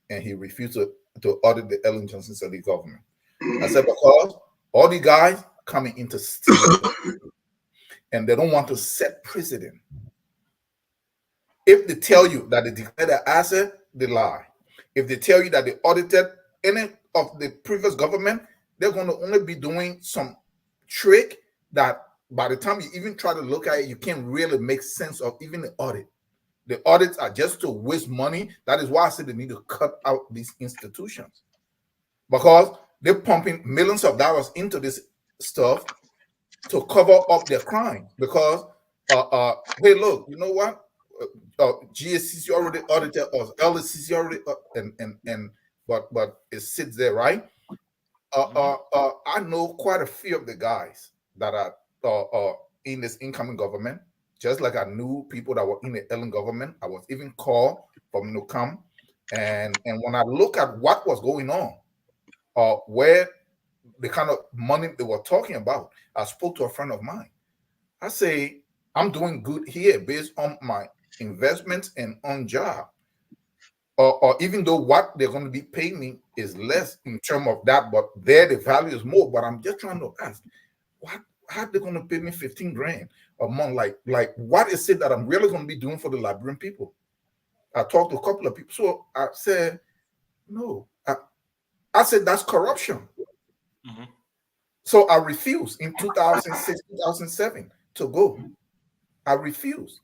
and he refused to audit the Ellen Johnson Sirleaf government. I said, because all the guys coming into steal, and they don't want to set precedent. If they tell you that they declare their asset, they lie. If they tell you that they audited any of the previous government, they're going to only be doing some trick that by the time you even try to look at it, you can't really make sense of even the audit. The audits are just to waste money. That is why I said they need to cut out these institutions, because they're pumping millions of dollars into this stuff to cover up their crime. Because, hey, look, you know what? GSCC already audited us. LSCC already, but it sits there, right? I know quite a few of the guys that are in this incoming government, just like I knew people that were in the Ellen government. I was even called from Nukam, and when I look at what was going on, where the kind of money they were talking about, I spoke to a friend of mine. I say, I'm doing good here based on my investments and on job. Or even though what they're going to be paying me is less in terms of that, but there the value is more. But I'm just trying to ask, how are they going to pay me 15 grand a month? Like what is it that I'm really going to be doing for the Liberian people? I talked to a couple of people. So I said, no. I said, that's corruption. Mm-hmm. So I refused in 2006, 2007 to go. I refused.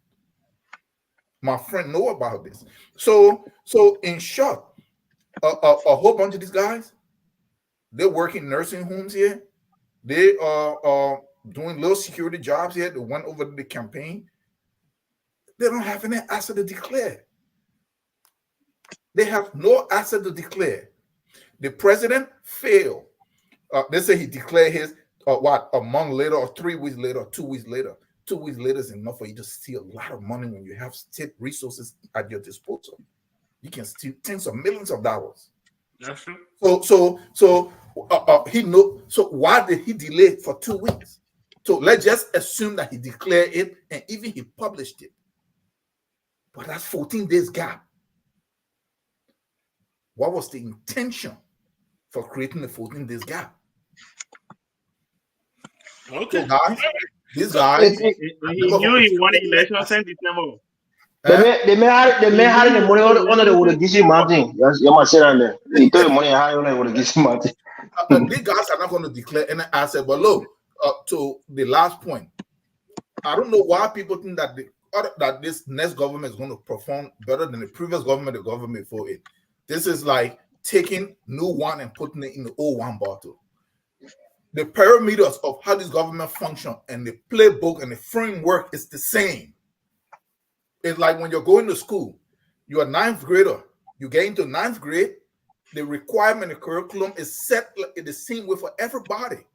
My friend know about this. So in short, a whole bunch of these guys, they're working nursing homes here. They are doing little security jobs here. They went over the campaign. They don't have any asset to declare. They have no asset to declare. The president failed. They say he declared his a month later, or 3 weeks later, or 2 weeks later. 2 weeks later is enough for you to steal a lot of money when you have state resources at your disposal. You can steal tens of millions of dollars. That's true. So he know. So why did he delay for 2 weeks? So let's just assume that he declared it and even he published it. But that's 14 days gap. What was the intention for creating the 14 days gap? Okay. So guys, these guys, He knew he won the election since December. They may have the money under the would give you mountain. Yes, you must say that there. You told the money high on the would give you mountain. These guys are not going to declare any asset. But look, to the last point, I don't know why people think that that this next government is going to perform better than the previous government, the government before it. This is like taking new wine and putting it in the old wine bottle. The parameters of how this government function and the playbook and the framework is the same. It's like when you're going to school, you're a 9th grader, you get into 9th grade, the requirement, the curriculum is set the same way for everybody.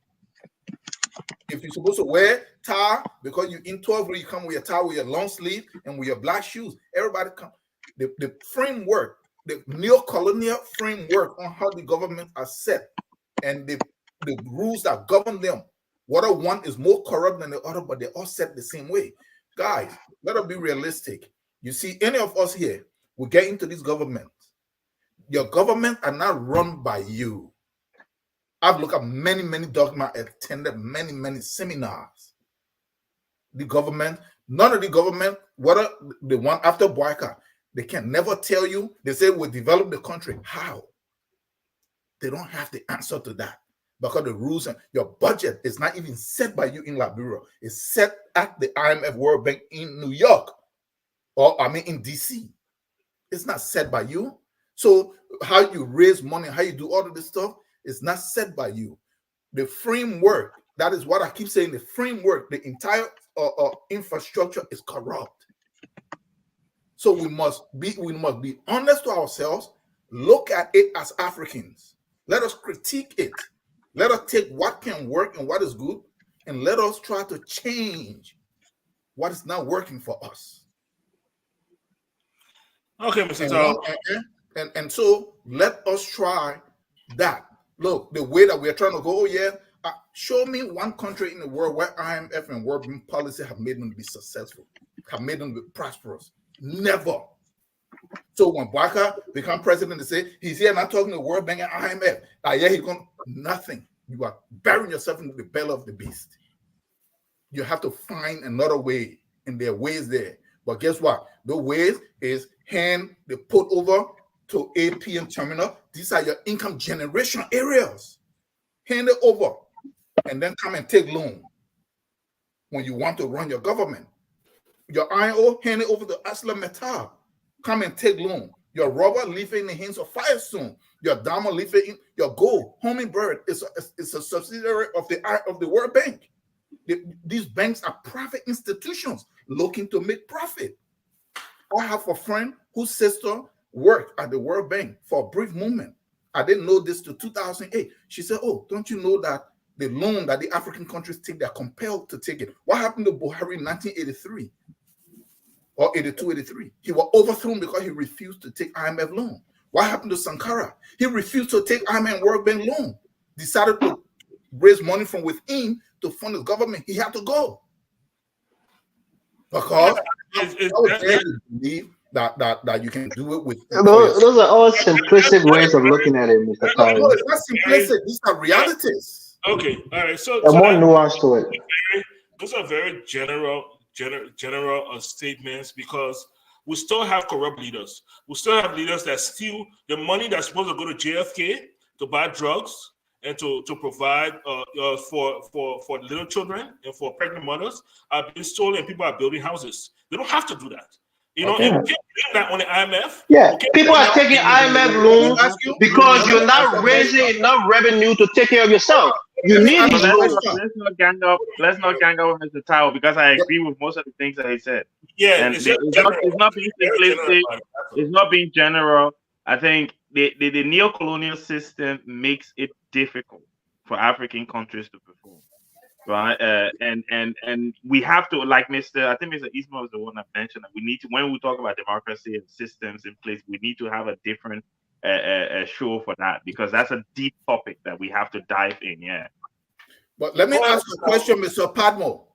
If you're supposed to wear tie, because you're in 12th grade, you come with your tie, with your long sleeve, and with your black shoes. Everybody come. The framework, the neo-colonial framework on how the government are set, and the rules that govern them. Whether one is more corrupt than the other, but they're all set the same way. Guys, let us be realistic. You see, any of us here will get into this government. Your government are not run by you. I've looked at many documents, attended many seminars. The government, none of the government, whether the one after Boakai, they can never tell you. They say we'll develop the country. How? They don't have the answer to that. Because the rules and your budget is not even set by you in Liberia. It's set at the IMF World Bank in New York, or in DC. It's not set by you. So how you raise money, how you do all of this stuff, is not set by you. The framework, that is what I keep saying, the framework, the entire infrastructure is corrupt. So we must be honest to ourselves, look at it as Africans. Let us critique it. Let us take what can work and what is good, and let us try to change what is not working for us. Okay, Mr. Tao. And so let us try that. Look, the way that we're trying to go, Show me one country in the world where IMF and World Bank policy have made them to be successful, have made them to be prosperous. Never. So when Boakai become president, they say he's here not talking to the World Bank and IMF. Yeah, he's going nothing. You are burying yourself in the belly of the beast. You have to find another way, and there are ways there. But guess what? The ways is hand the put over to APM terminal. These are your income generation areas. Hand it over, and then come and take loan when you want to run your government. Your IO, hand it over to Asla Metal. Come and take loan. Your rubber, leave it in the hands of Firestone. Your diamond, leave it in your gold. Hummingbird is a subsidiary of the World Bank. These banks are private institutions looking to make profit. I have a friend whose sister worked at the World Bank for a brief moment. I didn't know this till 2008. She said, "Oh, don't you know that the loan that the African countries take, they're compelled to take it?" What happened to Buhari in 1983 or 82, 83? He was overthrown because he refused to take IMF loan. What happened to Sankara? He refused to take IMF and World Bank loan, decided to raise money from within to fund his government. He had to go. Because I would dare to believe that you can do it with those are all simplistic ways of looking at it, Mr. Tyree. No, it's not simplistic. These are realities. Okay, all right. So more nuance to it. Those are very general statements, because we still have corrupt leaders. We still have leaders that steal the money that's supposed to go to JFK to buy drugs and to provide for little children and for pregnant mothers are being stolen, and people are building houses. They don't have to do that. You know, and we can't blame that on the IMF. Yeah, people are taking IMF loans because you're not raising enough revenue to take care of yourself. You need these loans. Let's not gang up with Mr. Tao, because I agree with most of the things that he said. Yeah, and it's not being simplistic. It's not being general. I think the neo-colonial system makes it difficult for African countries to perform, right? And we have to, like I think Mr. Ismail was the one that mentioned that we need to, when we talk about democracy and systems in place, we need to have a different show for that, because that's a deep topic that we have to dive in. Yeah. But let me ask a question, Mr. Padmo.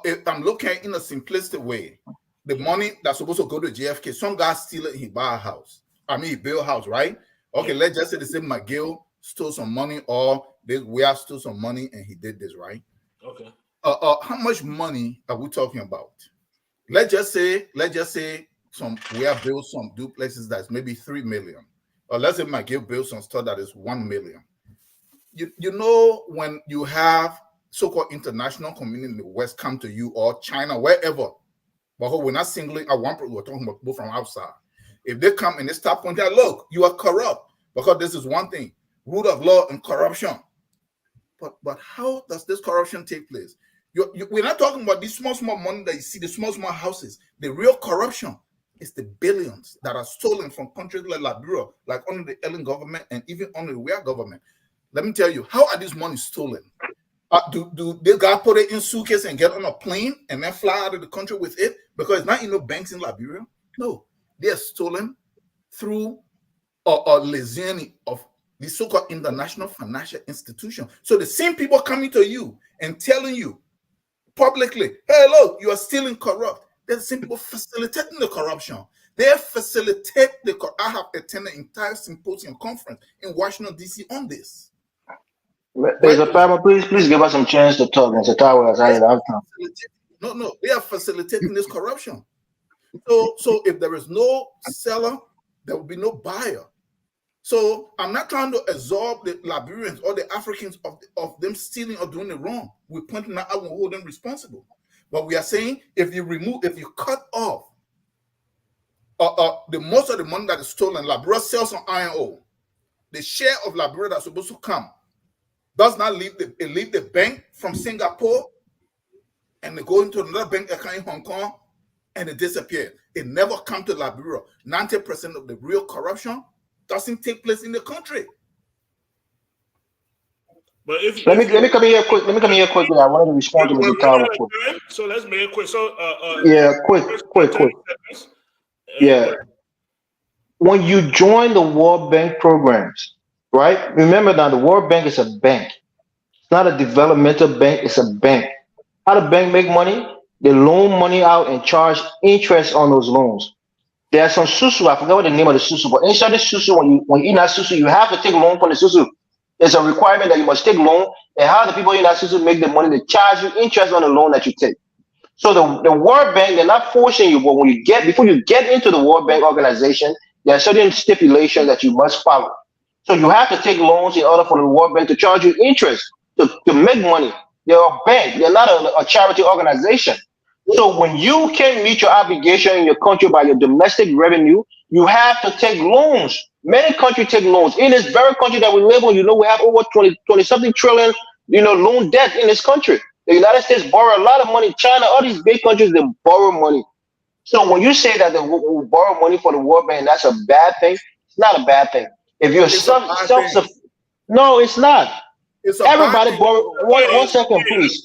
If I'm looking in a simplistic way, the money that's supposed to go to JFK, some guy steal it, he buy a house. He build a house, right? Okay, let's just say the same McGill stole some money, or we have stole some money and he did this, right? Okay. How much money are we talking about? Let's just say we have built some duplexes that's maybe 3 million. Or let's say McGill built some stuff that is 1 million. You know, when you have so-called international community in the West come to you, or China, wherever, but we're not singling at one point, we're talking about people from outside. If they come and they start pointing out, look, you are corrupt, because this is one thing, rule of law and corruption. But how does this corruption take place? We're not talking about these small money that you see, the small houses. The real corruption is the billions that are stolen from countries like Liberia, like under the Ellen government and even under the Weah government. Let me tell you, how are these money stolen? Do they got put it in suitcase and get on a plane and then fly out of the country with it? Because it's not in no banks in Liberia. No, they are stolen through a liaison of the so-called international financial institution. So the same people coming to you and telling you publicly, hey, look, you are stealing corrupt. They're the same people facilitating the corruption. They facilitate I have attended an entire symposium conference in Washington, D.C. on this. Mr. Palmer, please give us some chance to talk. Mr. Tower has had it out. No, they are facilitating this corruption. So if there is no seller, there will be no buyer. So I'm not trying to absorb the Liberians or the Africans of them stealing or doing it wrong. We're pointing out, I will hold them responsible. But we are saying if you cut off the most of the money that is stolen, Liberia sells on iron ore. The share of Liberia that's supposed to come does not leave the bank from Singapore, and they go into another bank account in Hong Kong, and it disappears. It never comes to Liberia. 90% of the real corruption doesn't take place in the country. But let me come here quick. I wanted to respond to Mr. Tower. So let's make it quick. So quick. Yeah. When you join the World Bank programs, right? Remember now, the World Bank is a bank. It's not a developmental bank, it's a bank. How the bank make money? They loan money out and charge interest on those loans. There's some susu, I forgot what the name of the susu, but inside the susu, when you eat that susu, you have to take loan from the susu. It's a requirement that you must take loan, and how the people in that susu make the money, they charge you interest on the loan that you take. So the World Bank, they're not forcing you, but when you get before you get into the World Bank organization, there are certain stipulations that you must follow. So you have to take loans in order for the World Bank to charge you interest to make money. They're a bank, they're not a charity organization. So when you can meet your obligation in your country by your domestic revenue, you have to take loans. Many countries take loans. In this very country that we live in, we have over 20 something trillion, loan debt in this country. The United States borrow a lot of money. China, all these big countries, they borrow money. So when you say that they will borrow money for the World Bank, that's a bad thing. It's not a bad thing. If you're no, it's not. Everybody borrow. One second, please.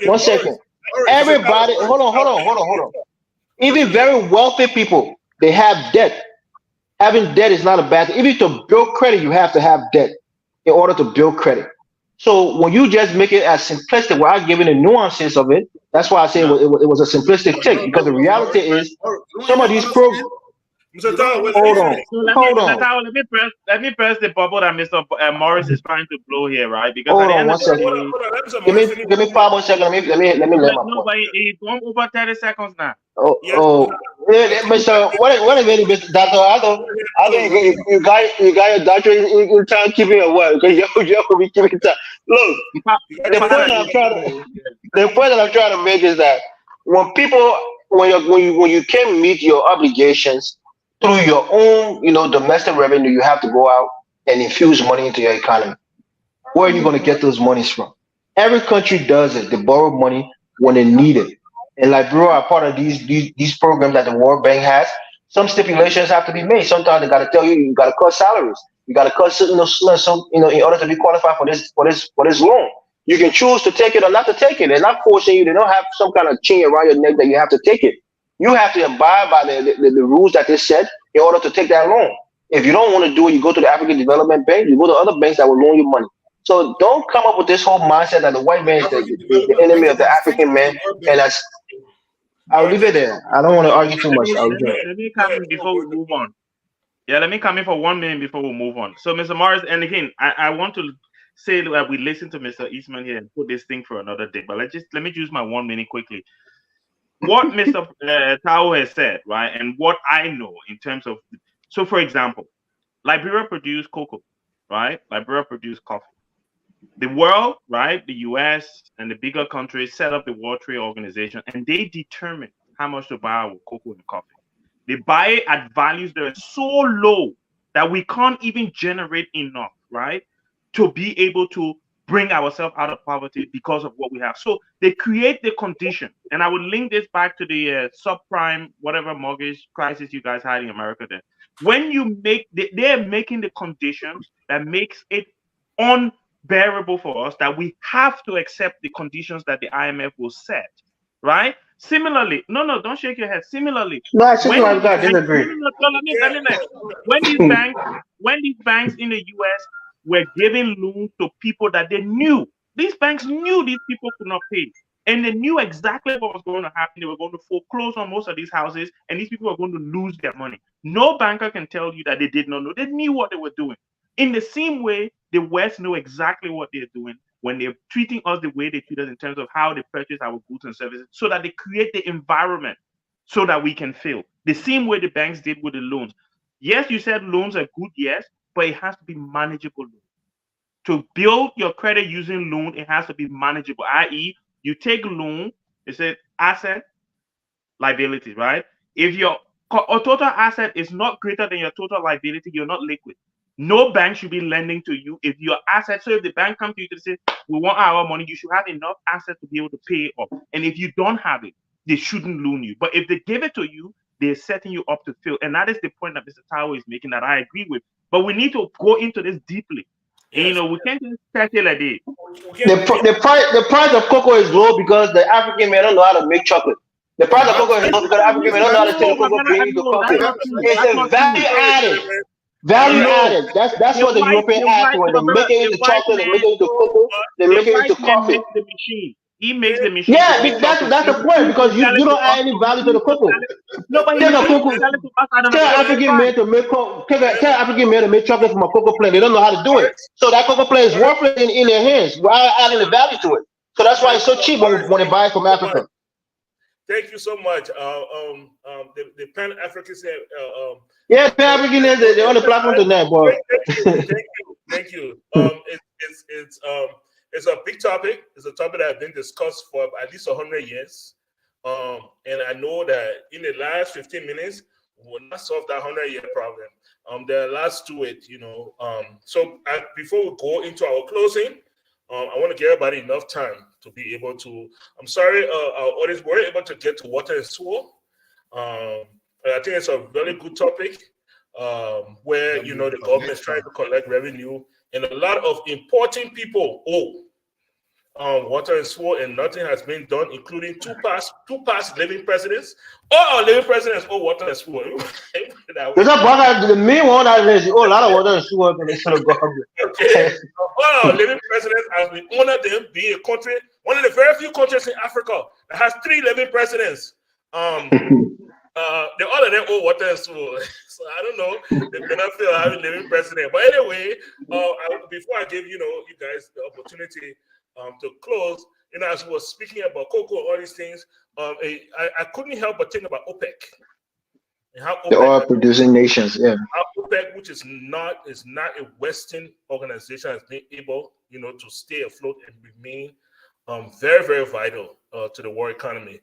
1 second. Everybody, hold on. Even very wealthy people, they have debt. Having debt is not a bad thing. Even to build credit, you have to have debt in order to build credit. So when you just make it as simplistic without giving the nuances of it, that's why I say it was a simplistic take, because the reality is some of these programs. Hold on. Let me press the bubble that Mr. Morris is trying to blow here, right? Because hold on 1 second. Give me 5 more seconds. Let me let my point. But it's over 30 seconds now. Mr. What a minute, Mr. Doctor. I think you got your doctorate. You trying to keep it or what? Because you'll be keeping time. Look, the point that I'm trying to make is that when you can meet your obligations through your own, domestic revenue, you have to go out and infuse money into your economy. Where are you going to get those monies from? Every country does it. They borrow money when they need it. And Liberia are part of these programs that the World Bank has. Some stipulations have to be made. Sometimes they got to tell you got to cut salaries. You got to cut some, in order to be qualified for this loan. You can choose to take it or not to take it. They're not forcing you. They don't have some kind of chain around your neck that you have to take it. You have to abide by the rules that they set in order to take that loan. If you don't want to do it, you go to the African Development Bank. You go to other banks that will loan you money. So don't come up with this whole mindset that the white man is the enemy of the African man. And I'll leave it there. I don't want to argue too much. Let me come in before we move on. Yeah, let me come in for 1 minute before we move on. So, Mr. Morris, and again, I want to say that we listen to Mr. Eastman here and put this thing for another day. But let me use my 1 minute quickly. What Mr. Tao has said, right, and what I know in terms of, so for example, Liberia produced cocoa, right? Liberia produced coffee. The world, right, the US and the bigger countries set up the World Trade Organization, and they determine how much to buy our cocoa and coffee. They buy it at values that are so low that we can't even generate enough, right, to be able to bring ourselves out of poverty because of what we have. So they create the condition, and I would link this back to the subprime, whatever mortgage crisis you guys had in America then. When you they're making the conditions that makes it unbearable for us, that we have to accept the conditions that the IMF will set, right? Similarly, no, don't shake your head. Similarly, no, I disagree. When these banks in the US were giving loans to people that they knew, these banks knew these people could not pay, and they knew exactly what was going to happen. They were going to foreclose on most of these houses, and these people were going to lose their money. No banker can tell you that they did not know. They knew what they were doing. In the same way, the West know exactly what they're doing when they're treating us the way they treat us in terms of how they purchase our goods and services, so that they create the environment so that we can fail. The same way the banks did with the loans. Yes, you said loans are good, yes, but it has to be manageable loan. To build your credit using loan, it has to be manageable, i.e., you take a loan, it's an asset, liability, right? If your total asset is not greater than your total liability, you're not liquid. No bank should be lending to you if your asset. So if the bank comes to you to say, we want our money, you should have enough assets to be able to pay it off. And if you don't have it, they shouldn't loan you. But if they give it to you, they're setting you up to fail. And that is the point that Mr. Tao is making that I agree with. But we need to go into this deeply. Yes. And, we can't just take it like this. The price of cocoa is low because the African men don't know how to make chocolate. The price of cocoa is low because the African men don't know how to take the cocoa bean to coffee. It's a value added. Value No, added. That's what the European add to it. They make it into chocolate. They make it into cocoa. They the make it white into man coffee. makes the machine. He makes the machine to Yeah, make chocolate. that's He the point refused to because you, sell you it to don't us. add any He value to the refused to cocoa. sell it. No, but he Take a refused to cocoa. sell it to us at an Tell affordable African price. man to make tell African man to make chocolate from a cocoa plant. They don't know how to do it. So that cocoa plant is worthless in their hands. Why adding the value to it? So that's why it's so cheap when they buy it from Africa. Thank you so much. The Pan Africans say, Yeah, African is they're on the platform tonight, boy. thank you. It's a big topic. It's a topic that has been discussed for at least 100 years. And I know that in the last 15 minutes, we will not solve that 100-year problem. There are lots to it, So before we go into our closing, I want to give everybody enough time to be able to. I'm sorry, our audience weren't able to get to water and sewer. I think it's a very good topic where the government is trying to collect revenue, and a lot of important people owe water and sewer, and nothing has been done, including two past living presidents. All our living presidents owe water and sewer. There's a bug. The main one that is a lot of water and sewer in the government. Okay. All our living presidents has been honored them being a country, one of the very few countries in Africa that has 3 living presidents. They all of them owe water and sewer. So I don't know. They may not feel having living president. But anyway, before I give you guys the opportunity to close, as we were speaking about cocoa and all these things, I couldn't help but think about OPEC. And how OPEC, the oil producing nations, yeah. How OPEC, which is not a Western organization, has been able, to stay afloat and remain very, very vital to the world economy.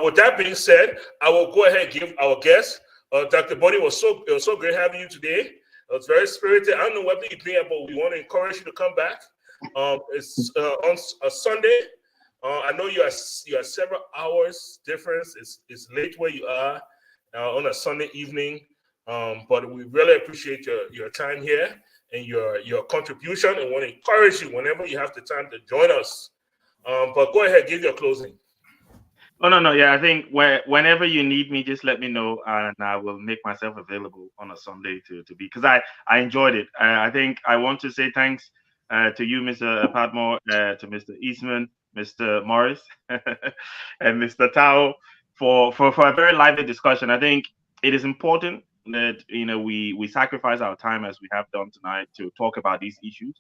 With that being said, I will go ahead and give our guest, Dr. Bonnie. It was so great having you today. It was very spirited. I don't know whether you've been, but we want to encourage you to come back. It's on a Sunday. I know you are several hours difference. It's late where you are on a Sunday evening, but we really appreciate your time here and your contribution, and want to encourage you whenever you have the time to join us. But go ahead, give your closing. Oh, no. Yeah, I think whenever you need me, just let me know, and I will make myself available on a Sunday to be, because I enjoyed it. I think I want to say thanks to you, Mr. Padmore, to Mr. Eastman, Mr. Morris, and Mr. Tao for a very lively discussion. I think it is important that we sacrifice our time as we have done tonight to talk about these issues.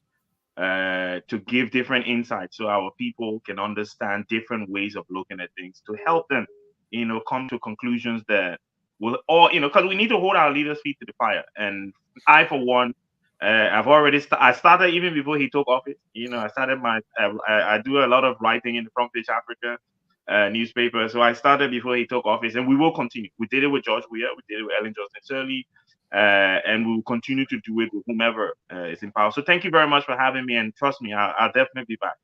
To give different insights so our people can understand different ways of looking at things, to help them, come to conclusions that will all, because we need to hold our leaders' feet to the fire. And I, for one, I've already I started even before he took office. I started I do a lot of writing in the Front Page Africa newspaper. So I started before he took office, and we will continue. We did it with George Weah, we did it with Ellen Johnson Sirleaf. And we will continue to do it with whomever is in power. So thank you very much for having me, and trust me, I'll definitely be back.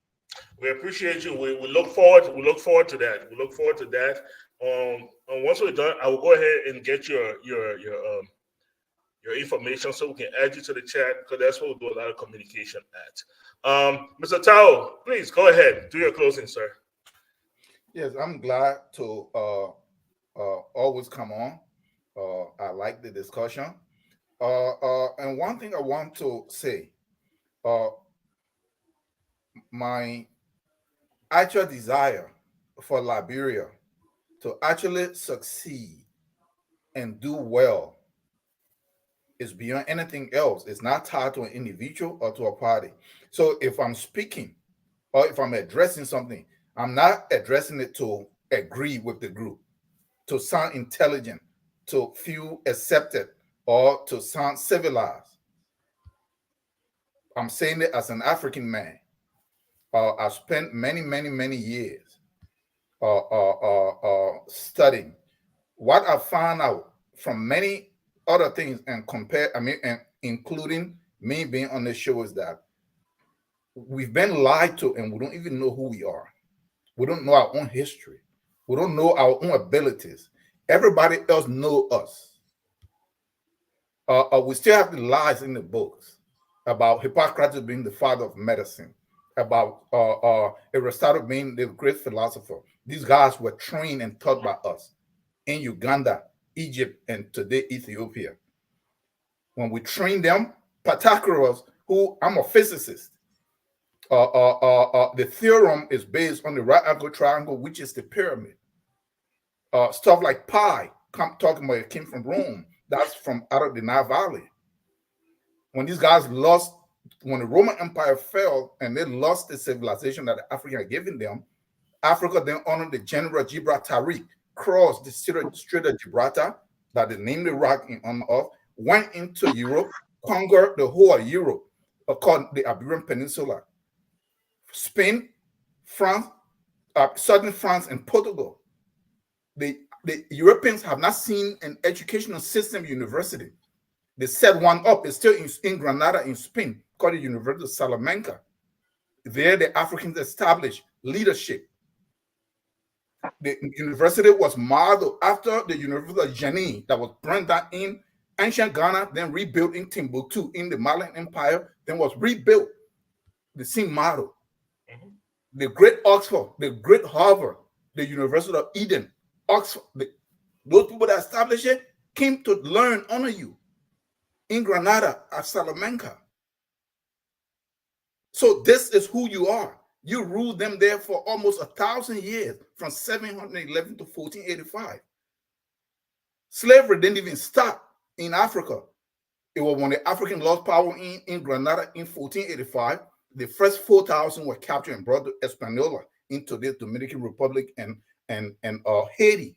We appreciate you. We look forward. We look forward to that. We look forward to that. And once we're done, I will go ahead and get your information so we can add you to the chat, because that's what we'll do a lot of communication at. Mr. Tao, please go ahead. Do your closing, sir. Yes, I'm glad to always come on. I like the discussion. And one thing I want to say, my actual desire for Liberia to actually succeed and do well is beyond anything else. It's not tied to an individual or to a party. So if I'm speaking or if I'm addressing something, I'm not addressing it to agree with the group, to sound intelligent, to feel accepted, or to sound civilized. I'm saying it as an African man. I've spent many years studying. What I found out from many other things and including me being on the show, is that we've been lied to and we don't even know who we are. We don't know our own history. We don't know our own abilities. Everybody else know us. We still have the lies in the books about Hippocrates being the father of medicine, about Aristotle being the great philosopher. These guys were trained and taught by us in Uganda, Egypt, and today Ethiopia. when we train them, Pythagoras, who I'm a physicist, the theorem is based on the right angle triangle, which is the pyramid. Stuff like pi, talking about it came from Rome. That's from out of the Nile Valley. When these guys lost, when the Roman Empire fell and they lost the civilization that the African had given them, Africa then honored the general Gibraltar Tariq, crossed the Strait of Gibraltar, that they named the rock in honor of, went into Europe, conquered the whole of Europe, called the Iberian Peninsula, Spain, France, southern France, and Portugal. The Europeans have not seen an educational system university. They set one up. It's still in Granada in Spain, called the University of Salamanca. There, the Africans established leadership. The university was modeled after the University of Jenin that was burned down in ancient Ghana, then rebuilt in Timbuktu in the Malian Empire, then was rebuilt. The same model. The great Oxford, the great Harvard, the University of Eden, Oxford, those people that established it came to learn under you in Granada at Salamanca. So this is who you are. You ruled them there for almost 1,000 years, from 711 to 1485. Slavery didn't even start in Africa. It was when the African lost power in Granada in 1485. The first 4,000 were captured and brought to Hispaniola into the Dominican Republic and Haiti.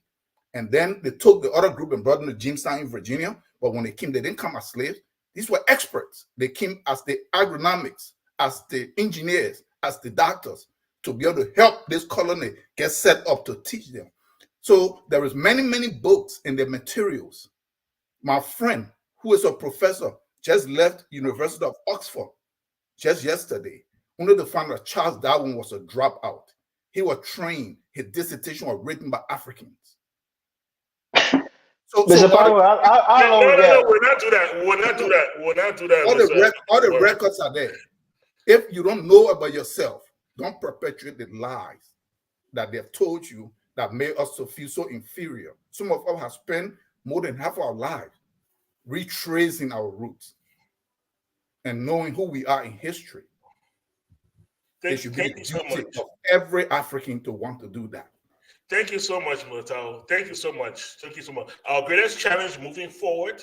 And then they took the other group and brought them to Jamestown in Virginia. But when they came, they didn't come as slaves. These were experts. They came as the agronomics, as the engineers, as the doctors, to be able to help this colony get set up to teach them. So there is many books in the materials. My friend, who is a professor, just left University of Oxford just yesterday, only to find that Charles Darwin was a dropout. He was trained. His dissertation was written by Africans. Mr. Powell, how long we got? No, we'll not do that. We'll not do that. We'll not do that. All the records are there. If you don't know about yourself, don't perpetuate the lies that they have told you that made us to feel so inferior. Some of us have spent more than half our lives retracing our roots and knowing who we are in history. It should be the duty of every African to want to do that. Thank you so much, Mutao. Thank you so much. Thank you so much. Our greatest challenge moving forward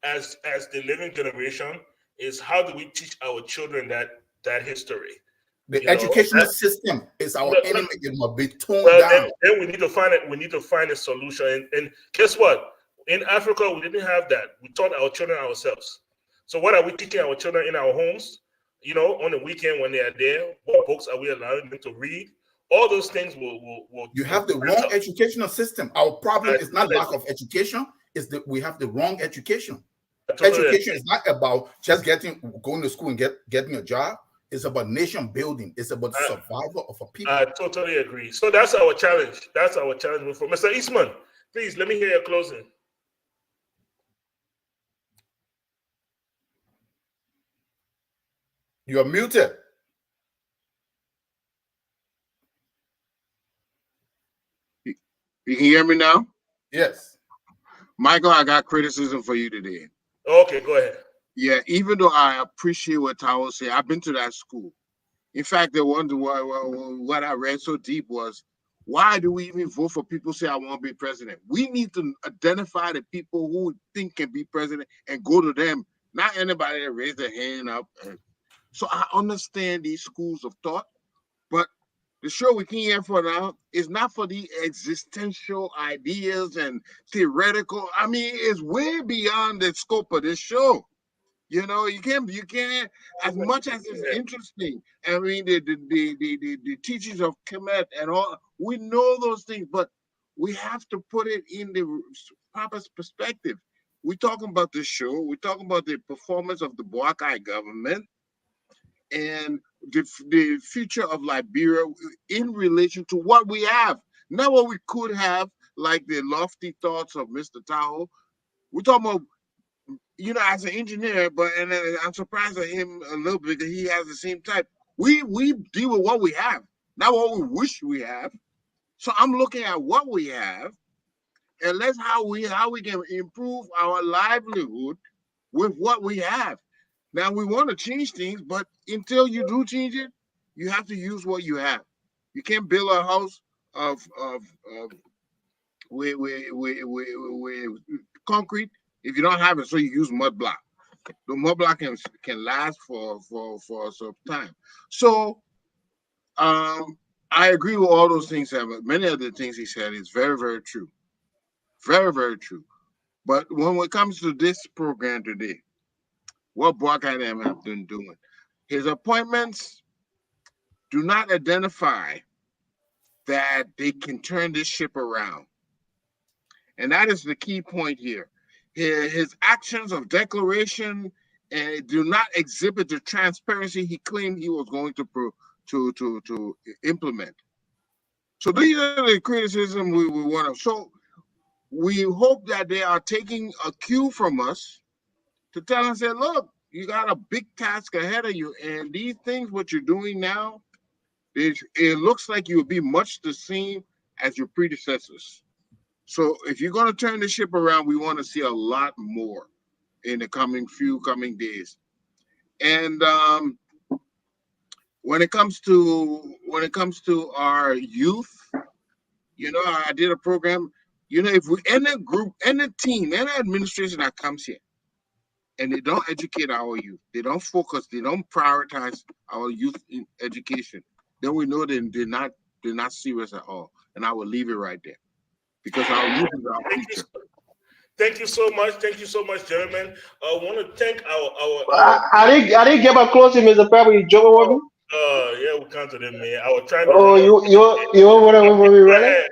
as the living generation is how do we teach our children that history? The educational system is our enemy. It must be toned down. Then we need to find it. We need to find a solution. And guess what? In Africa, we didn't have that. We taught our children ourselves. So what are we teaching our children in our homes? On the weekend when they are there, what books are we allowing them to read? All those things will you have the wrong educational system. Our problem is not lack of education, it's that we have the wrong education. Education is not about just going to school and getting a job. It's about nation building. It's about the survival of a people. I totally agree. So that's our challenge. That's our challenge. For Mr. Eastman, please let me hear your closing. You are muted. You can hear me now? Yes. Michael, I got criticism for you today. Okay, go ahead. Yeah, even though I appreciate what Tao said, I've been to that school. In fact, the one what I read so deep was, why do we even vote for people who say I want to be president? We need to identify the people who we think can be president and go to them, not anybody that raise their hand up. So I understand these schools of thought, but the show we came here for now is not for the existential ideas and theoretical. I mean, it's way beyond the scope of this show. You can't, as much as it's interesting. I mean, the teachings of Kemet and all, we know those things, but we have to put it in the proper perspective. We're talking about the show. We're talking about the performance of the Boakai government and the future of Liberia in relation to what we have, not what we could have, like the lofty thoughts of Mr. Tahoe. We're talking about, as an engineer, and I'm surprised at him a little bit because he has the same type. We deal with what we have, not what we wish we have. So I'm looking at what we have, and how we can improve our livelihood with what we have. Now we want to change things, but until you do change it, you have to use what you have. You can't build a house of with concrete if you don't have it. So you use mud block. The mud block can last for some time. So I agree with all those things. But many of the things he said is very, very true. Very, very true. But when it comes to this program today, what Boakai and them have been doing, his appointments do not identify that they can turn this ship around. And that is the key point here. His actions of declaration do not exhibit the transparency he claimed he was going to implement. So these are the criticism we want to. So we hope that they are taking a cue from us to tell us that, look, you got a big task ahead of you, and these things, what you're doing now, it looks like you'll be much the same as your predecessors. So if you're going to turn the ship around, we want to see a lot more in the coming days. And when it comes to our youth, I did a program. If we any group, any team, any administration that comes here, and they don't educate our youth, they don't focus, they don't prioritize our youth in education, then we know they're not serious at all. And I will leave it right there, because our youth is our future. Thank you so much. Thank you so much, gentlemen. I want to thank our I didn't get back close to Mr. Pepper. You joking with me? yeah, we can't do that, man. I was trying to Oh, run you want to me, Go really? ahead,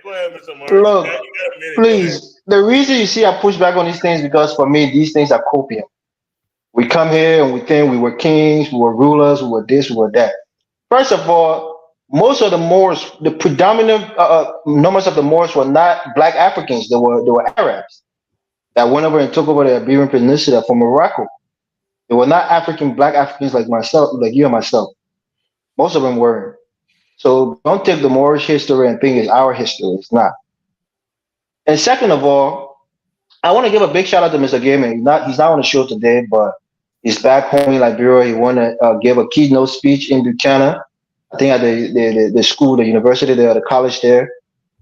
Mr. Morris. You Look, got a minute. Go ahead. please. The reason you see I push back on these things because for me these things are copium. We come here and we think we were kings, we were rulers, we were this, we were that. First of all, most of the Moors, the predominant numbers of the Moors were not black Africans. They were Arabs that went over and took over the Iberian Peninsula from Morocco. They were not black Africans like myself, like you and myself. Most of them weren't. So don't take the Moorish history and think it's our history. It's not. And second of all, I want to give a big shout out to Mr. Gaiman. He's not on the show today, but he's back home in Liberia. He want to give a keynote speech in Buchanan. I think at the school, the university there, the college there,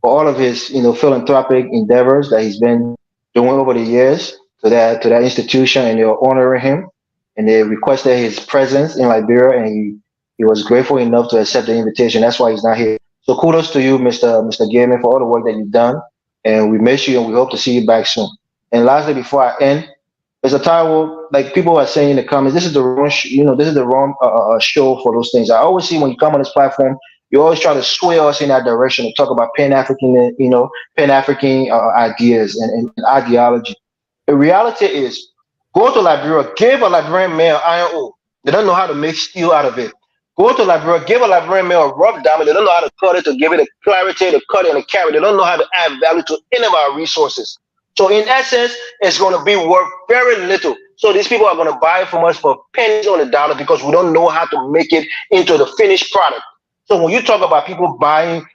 for all of his philanthropic endeavors that he's been doing over the years to that institution, and they're honoring him, and they requested his presence in Liberia, and he was grateful enough to accept the invitation. That's why he's not here. So kudos to you, Mr. Gaiman, for all the work that you've done, and we miss you, and we hope to see you back soon. And lastly, before I end, there's a title like people are saying in the comments. This is the wrong, this is the wrong show for those things. I always see when you come on this platform, you always try to sway us in that direction to talk about Pan African, Pan African ideas and ideology. The reality is, go to Liberia, give a Liberian male iron ore. They don't know how to make steel out of it. Go to Liberia, give a Liberian male a rough diamond. They don't know how to cut it, to give it a clarity, to cut it and to carry. They don't know how to add value to any of our resources. So in essence, it's going to be worth very little. So these people are going to buy from us for pennies on the dollar because we don't know how to make it into the finished product. So when you talk about people buying,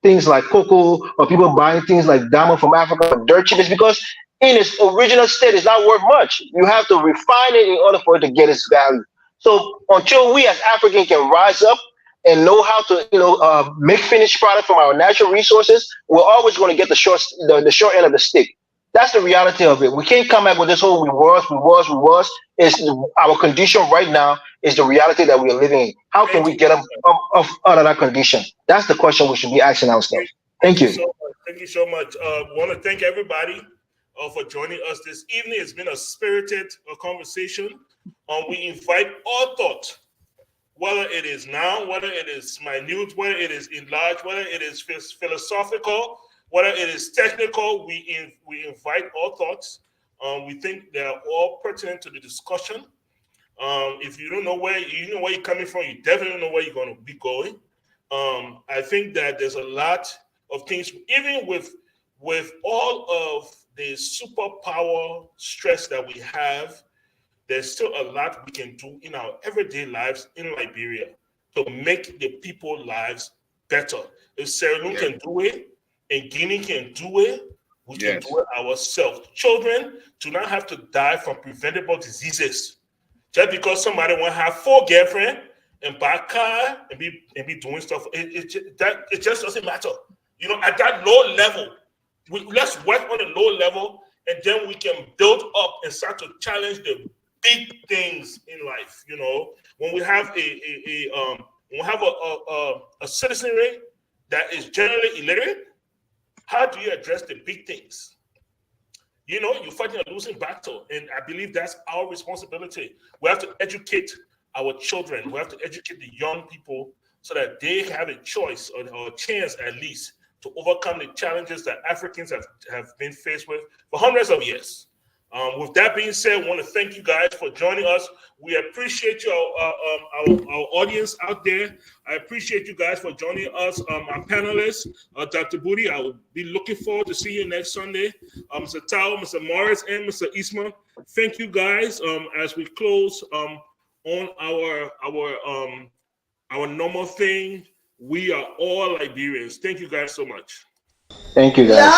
things like cocoa, or people buying things like diamond from Africa for dirt cheap, it's because in its original state, it's not worth much. You have to refine it in order for it to get its value. So until we as Africans can rise up and know how to make finished product from our natural resources, we're always going to get the short end of the stick. That's the reality of it. We can't come back with this whole we was. It's our condition right now is the reality that we are living in. How can we get up out of that condition? That's the question we should be asking ourselves. Thank you. Thank you so much. Want to thank everybody for joining us this evening. It's been a spirited conversation. We invite all thought, whether it is now, whether it is minute, whether it is enlarged, whether it is philosophical, whether it is technical, we invite all thoughts. We think they are all pertinent to the discussion. If you don't know where you're coming from, you definitely know where you're going to be going. I think that there's a lot of things, even with all of the superpower stress that we have, there's still a lot we can do in our everyday lives in Liberia to make the people's lives better. If Sierra Leone can do it, and Guinea can do it, We can do it ourselves. Children do not have to die from preventable diseases just because somebody want to have 4 girlfriends and buy a car and be doing stuff. It just doesn't matter. You know, at that low level, let's work on a low level, and then we can build up and start to challenge the big things in life. You know, when we have a citizenry that is generally illiterate, how do you address the big things? You know, you're fighting a losing battle, and I believe that's our responsibility. We have to educate our children. We have to educate the young people so that they have a choice or a chance at least to overcome the challenges that Africans have been faced with for hundreds of years. With that being said, I want to thank you guys for joining us. We appreciate you, our audience out there. I appreciate you guys for joining us. Our panelists, Dr. Booty, I will be looking forward to see you next Sunday. Mr. Tao, Mr. Morris, and Mr. Isma, thank you guys. As we close on our normal thing, we are all Liberians. Thank you guys so much. Thank you, guys.